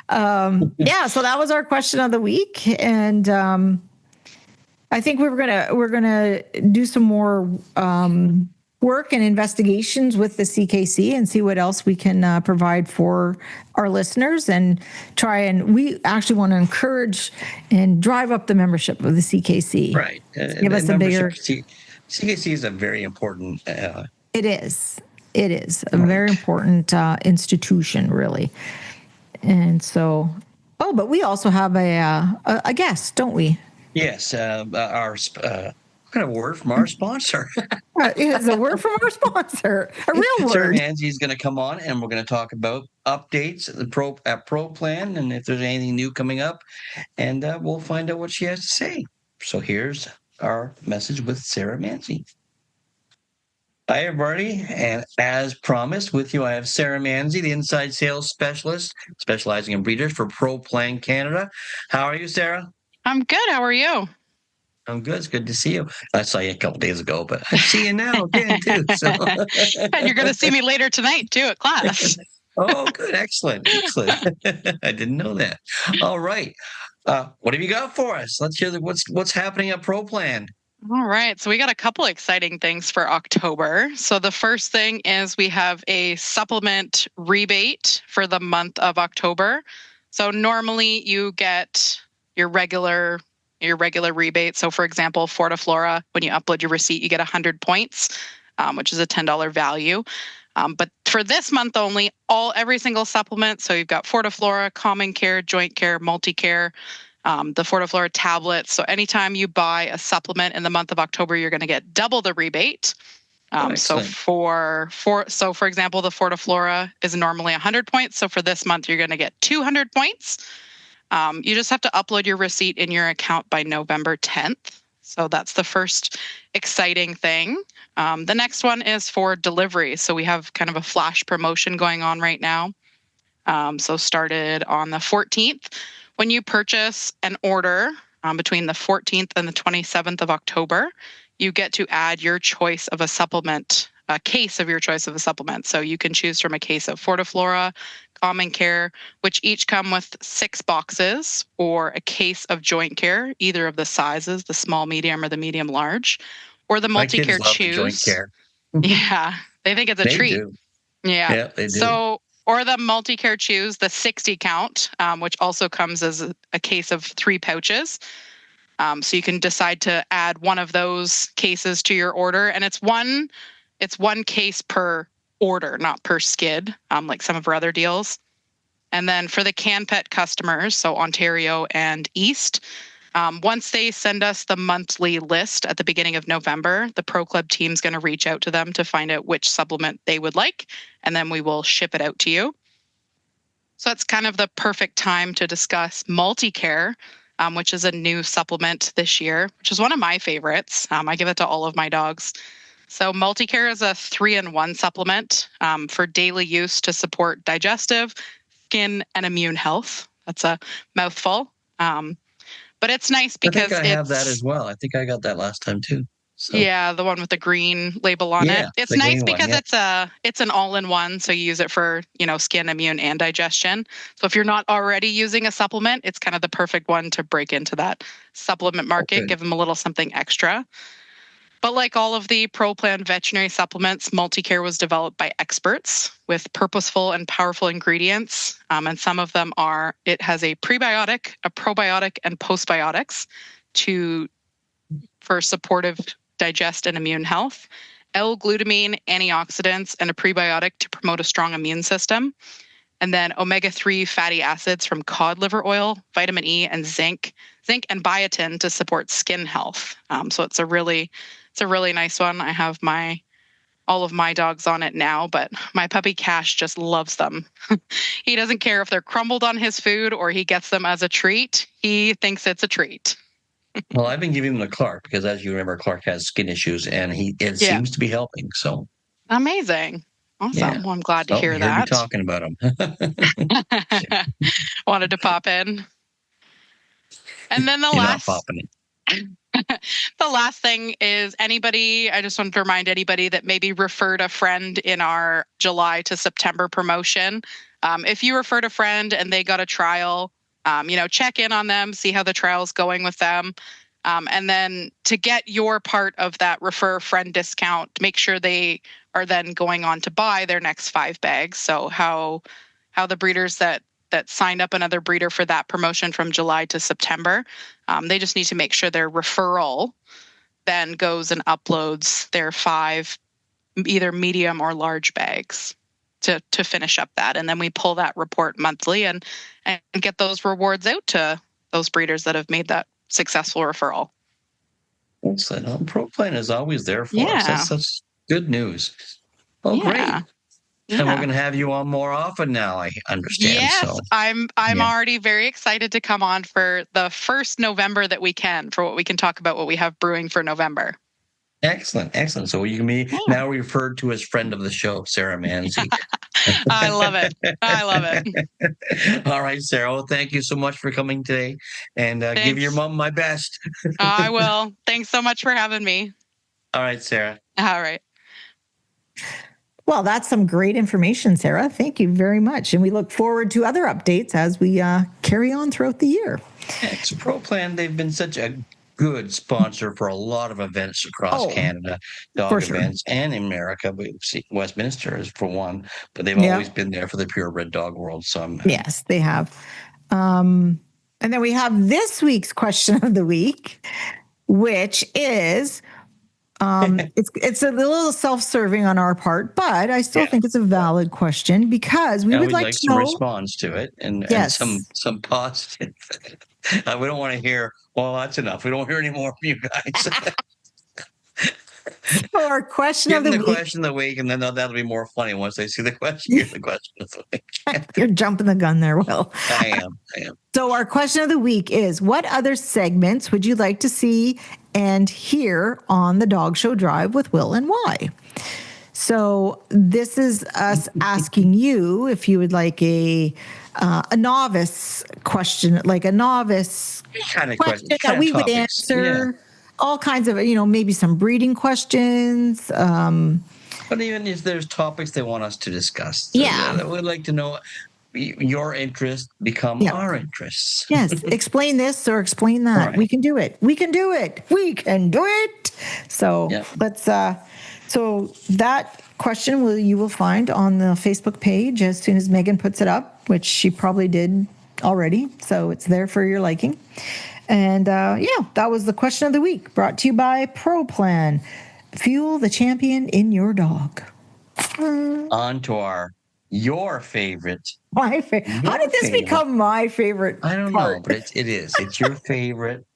So that was our question of the week. And I think we're gonna do some more work and investigations with the CKC and see what else we can provide for our listeners, and we actually want to encourage and drive up the membership of the CKC. Right. Give us a bigger. CKC is a very important. It is a very important institution, really. And so, but we also have a guest, don't we? Yes, our kind of word from our sponsor. It's a word from our sponsor, a real word. Sara Manzi is going to come on, and we're going to talk about updates at ProPlan, and if there's anything new coming up, and we'll find out what she has to say. So here's our message with Sara Manzi. Hi, everybody, and as promised, with you I have Sara Manzi, the inside sales specialist specializing in breeders for ProPlan Canada. How are you, Sara? I'm good. How are you? I'm good. It's good to see you. I saw you a couple days ago, but I see you now again, too. So. And you're going to see me later tonight, too, at class. Oh, good. Excellent. I didn't know that. All right. What have you got for us? Let's hear what's happening at ProPlan. All right. So we got a couple exciting things for October. So the first thing is we have a supplement rebate for the month of October. So normally you get your regular rebate. So for example, Fortiflora, when you upload your receipt, you get 100 points, which is a $10 value. But for this month only, every single supplement. So you've got Fortiflora, Common Care, Joint Care, Multi-Care, the Fortiflora tablets. So anytime you buy a supplement in the month of October, you're going to get double the rebate. So for example, the Fortiflora is normally 100 points. So for this month, you're going to get 200 points. You just have to upload your receipt in your account by November 10th. So that's the first exciting thing. The next one is for delivery. So we have kind of a flash promotion going on right now. So started on the 14th. When you purchase an order between the 14th and the 27th of October, you get to add your choice of a supplement, a case of your choice of a supplement. So you can choose from a case of Fortiflora, Common Care, which each come with 6 boxes, or a case of Joint Care, either of the sizes, the small, medium, or the medium, large, or the Multi-Care Choose. Joint Care. Yeah, they think it's a treat. Do. Yeah, they do. So, or the Multi-Care Choose, the 60 count, which also comes as a case of 3 pouches. So you can decide to add one of those cases to your order, and it's one case per order, not per skid, like some of our other deals. And then for the CanPet customers, so Ontario and East, once they send us the monthly list at the beginning of November, the Pro Club team's going to reach out to them to find out which supplement they would like, and then we will ship it out to you. So it's kind of the perfect time to discuss Multi-Care, which is a new supplement this year, which is one of my favorites. I give it to all of my dogs. So Multicare is a 3-in-1 supplement for daily use to support digestive, skin, and immune health. That's a mouthful. But it's nice because I think I have that as well. I think I got that last time too. So. Yeah, the one with the green label on it. It's nice because it's an all-in-one, so you use it for, skin, immune, and digestion. So if you're not already using a supplement, it's kind of the perfect one to break into that supplement market, give them a little something extra. But like all of the ProPlan veterinary supplements, Multicare was developed by experts with purposeful and powerful ingredients. And some of them it has a prebiotic, a probiotic, and postbiotics for supportive digest and immune health, L-glutamine, antioxidants, and a prebiotic to promote a strong immune system. And then omega-3 fatty acids from cod liver oil, vitamin E, and zinc and biotin to support skin health. So it's a really nice one. I have all of my dogs on it now, but my puppy Cash just loves them. He doesn't care if they're crumbled on his food or he gets them as a treat. He thinks it's a treat. Well, I've been giving him to Clark because, as you remember, Clark has skin issues, and it seems to be helping. So amazing, awesome. Yeah. Well, I'm glad to hear that. You're talking about him. Wanted to pop in, and then the last thing is anybody. I just wanted to remind anybody that maybe referred a friend in our July to September promotion. If you referred a friend and they got a trial. Check in on them, see how the trial's going with them. And then to get your part of that refer friend discount, make sure they are then going on to buy their next 5 bags. So how the breeders that signed up another breeder for that promotion from July to September, they just need to make sure their referral then goes and uploads their 5 either medium or large bags to finish up that. And then we pull that report monthly and get those rewards out to those breeders that have made that successful referral. Excellent. ProPlan is always there for us. That's such good news. Oh, great. Yeah. And we're going to have you on more often now, I understand. Yes, so. I'm already very excited to come on for the first November that we can, for what we can talk about what we have brewing for November. Excellent. So you can be now referred to as friend of the show, Sara Manzi. I love it. All right, Sara. Well, thank you so much for coming today, and give your mom my best. I will. Thanks so much for having me. All right, Sara. All right. Well, that's some great information, Sara. Thank you very much. And we look forward to other updates as we carry on throughout the year. It's ProPlan. They've been such a good sponsor for a lot of events across Canada, dog events, and in America. We see Westminster is for one, but they've always been there for the purebred dog world. So yes, they have. And then we have this week's question of the week, which is it's a little self-serving on our part, but I still think it's a valid question because we would like to know some response to it and some positive. We don't want to hear, well, that's enough. We don't hear any more from you guys. So our question of the week. Question of the week, and then that'll be more funny once they see the question. Here's the question of the week. You're jumping the gun there, Will. I am. So our question of the week is, what other segments would you like to see and hear on the Dog Show Drive with Will and why? So this is us asking you if you would like a novice question, like a novice kind of question that we would answer. Yeah. All kinds of, maybe some breeding questions. But even if there's topics they want us to discuss. We'd like to know your interest become our interests. Yes. Explain this or explain that. Right. We can do it. So let's, so that question you will find on the Facebook page as soon as Megan puts it up, which she probably did already. So it's there for your liking. And that was the question of the week, brought to you by ProPlan. Fuel the champion in your dog. On to your favorite. My favorite. How did this become my favorite? I don't know, but it is. It's your favorite.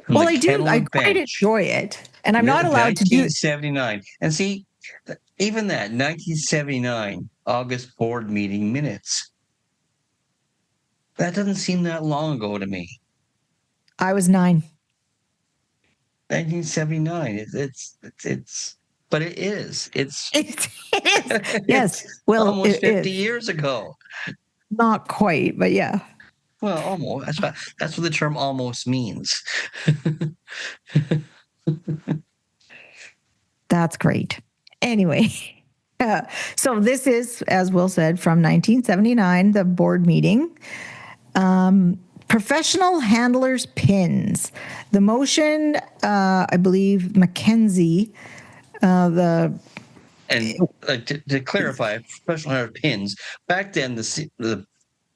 Well, I do. I quite enjoy it, and I'm not allowed to do 1979. And see, even that 1979 August board meeting minutes. That doesn't seem that long ago to me. I was 9. 1979. It's but it is. It is. Yes. Well, almost 50 years ago. Not quite, but yeah. Well, almost. That's what the term almost means. That's great. Anyway, so this is, as Will said, from 1979, the board meeting. Professional handlers pins. The motion, I believe, Mackenzie, And to clarify, professional handler pins, back then the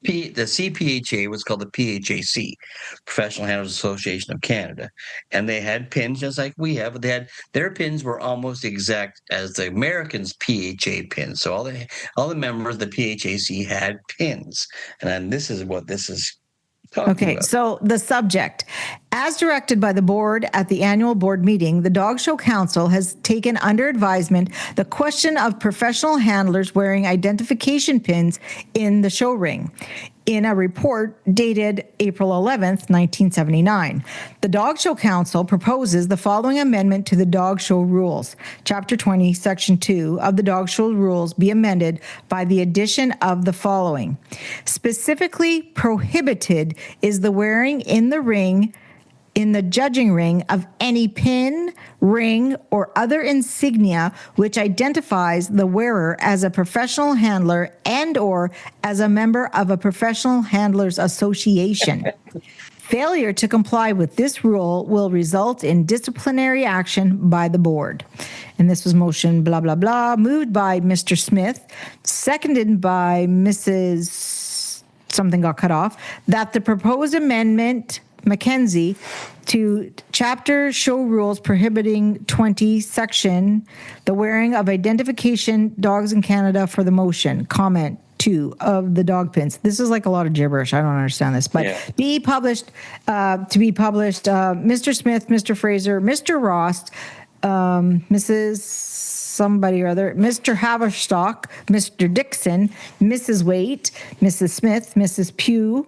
CPHA was called the PHAC, Professional Handlers Association of Canada, and they had pins just like we have, but their pins were almost exact as the Americans' PHA pins. So all the members of the PHAC had pins, and then this is what this is. Okay, so the subject. As directed by the board at the annual board meeting, the Dog Show Council has taken under advisement the question of professional handlers wearing identification pins in the show ring. In a report dated April 11th, 1979, the Dog Show Council proposes the following amendment to the Dog Show Rules. Chapter 20, Section 2 of the Dog Show Rules be amended by the addition of the following. Specifically prohibited is the wearing in the judging ring of any pin, ring, or other insignia which identifies the wearer as a professional handler and or as a member of a professional handlers association. Failure to comply with this rule will result in disciplinary action by the board. And this was motion blah, blah, blah, moved by Mr. Smith, seconded by Mrs. something got cut off, that the proposed amendment Mackenzie to chapter show rules prohibiting 20 section the wearing of identification dogs in Canada for the motion comment 2 of the dog pins. This is like a lot of gibberish. I don't understand this, but to be published, Mr. Smith, Mr. Fraser, Mr. Ross, Mrs. somebody or other, Mr. Haverstock, Mr. Dixon, Mrs. Waite, Mrs. Smith, Mrs. Pugh.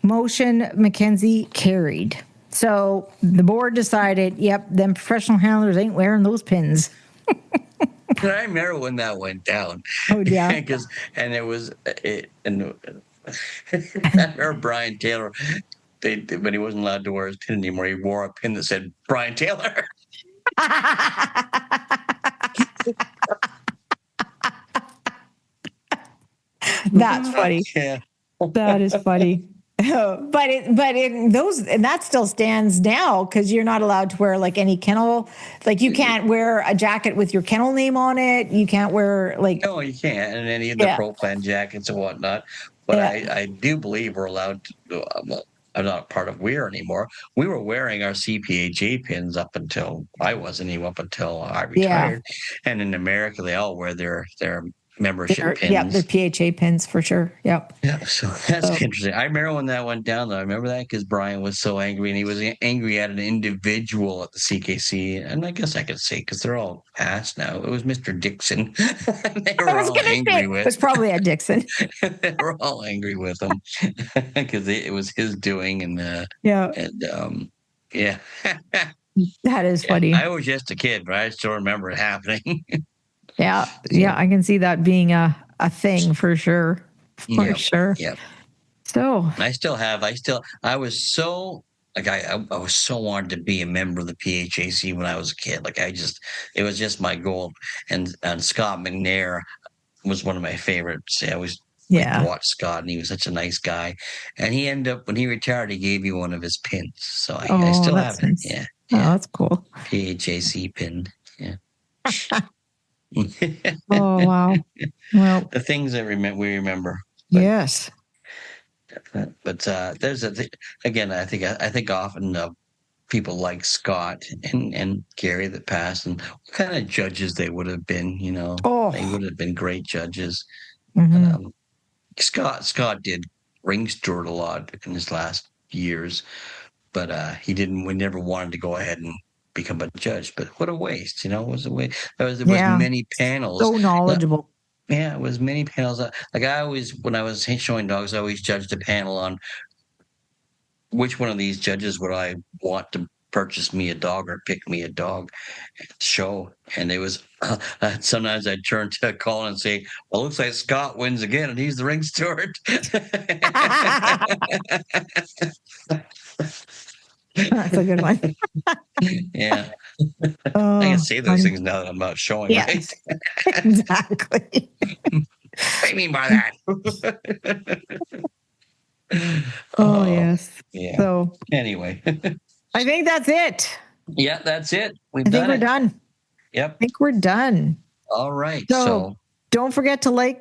Motion Mackenzie carried. So the board decided, yep, them professional handlers ain't wearing those pins. I remember when that went down. Oh yeah, and I remember Brian Taylor. But he wasn't allowed to wear his pin anymore. He wore a pin that said Brian Taylor. That's funny. Yeah, that is funny. But that still stands now because you're not allowed to wear like any kennel, like you can't wear a jacket with your kennel name on it. You can't wear like no, you can't, and any of the ProPlan jackets and whatnot. But I do believe we're allowed to. I'm not part of Weir anymore. We were wearing our CPHA pins up until I wasn't even up until I retired. And in America, they all wear their membership pins. Yeah, the PHA pins for sure. Yep. Yeah, so that's interesting. I remember when that went down, though. I remember that because Brian was so angry, and he was angry at an individual at the CKC. And I guess I could say because they're all past now. It was Mr. Dixon. They were all angry with. It was probably a Dixon. They were all angry with him because it was his doing, and that is funny. I was just a kid, but I still remember it happening. Yeah, I can see that being a thing for sure. For sure. Yeah. So I was so wanted to be a member of the PHAC when I was a kid. Like it was just my goal. And Scott McNair was one of my favorites. I always liked to watch Scott, and he was such a nice guy. And he ended up, when he retired, he gave me one of his pins. So I still have it. Nice. Yeah. Oh, that's cool. PHAC pin. Yeah. Oh wow! Well, the things that we remember. Yes. But there's again. I think often people like Scott and Gary that passed, and what kind of judges they would have been. They would have been great judges. Mm-hmm. Scott did ring steward a lot in his last years, but we never wanted to go ahead and become a judge. But what a waste, it was a waste. There was many panels. So knowledgeable. It was many panels. Like when I was showing dogs, I always judged a panel on which one of these judges would I want to purchase me a dog or pick me a dog show. And it was sometimes I'd turn to Colin and say, well, looks like Scott wins again and he's the ring steward. That's a good one. Yeah. I can say those things now that I'm not showing, yes, right? Exactly. What do you mean by that? Yes. Yeah. So anyway. I think that's it. Yeah, that's it. I think we're done. Yep. I think we're done. All right. So don't forget to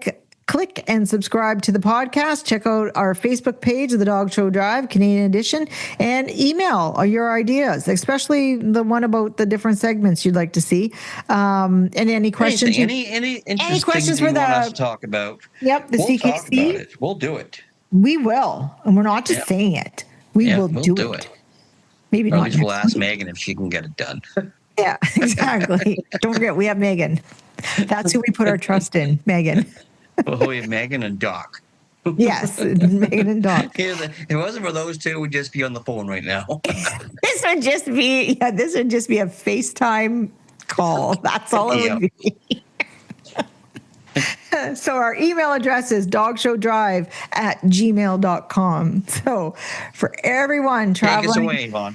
click and subscribe to the podcast. Check out our Facebook page of the Dog Show Drive, Canadian edition, and email your ideas, especially the one about the different segments you'd like to see. And any questions? Any questions for you want us to talk about? Yep, the we'll CKC. Talk about it. We'll do it. We will, and we're not just saying it. We'll do it. Maybe not. We'll ask Megan if she can get it done. Yeah, exactly. Don't forget, we have Megan. That's who we put our trust in, Megan. Oh, we have Megan and Doc. Yes, Megan and Doc. If it wasn't for those two, we'd just be on the phone right now. This would just be a FaceTime call. That's all it would be. So our email address is dogshowdrive@gmail.com. So for everyone traveling, take us away, Yvonne.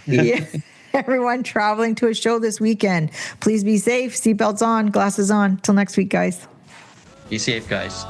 Everyone traveling to a show this weekend, please be safe, seatbelts on, glasses on. Till next week, guys. Be safe, guys.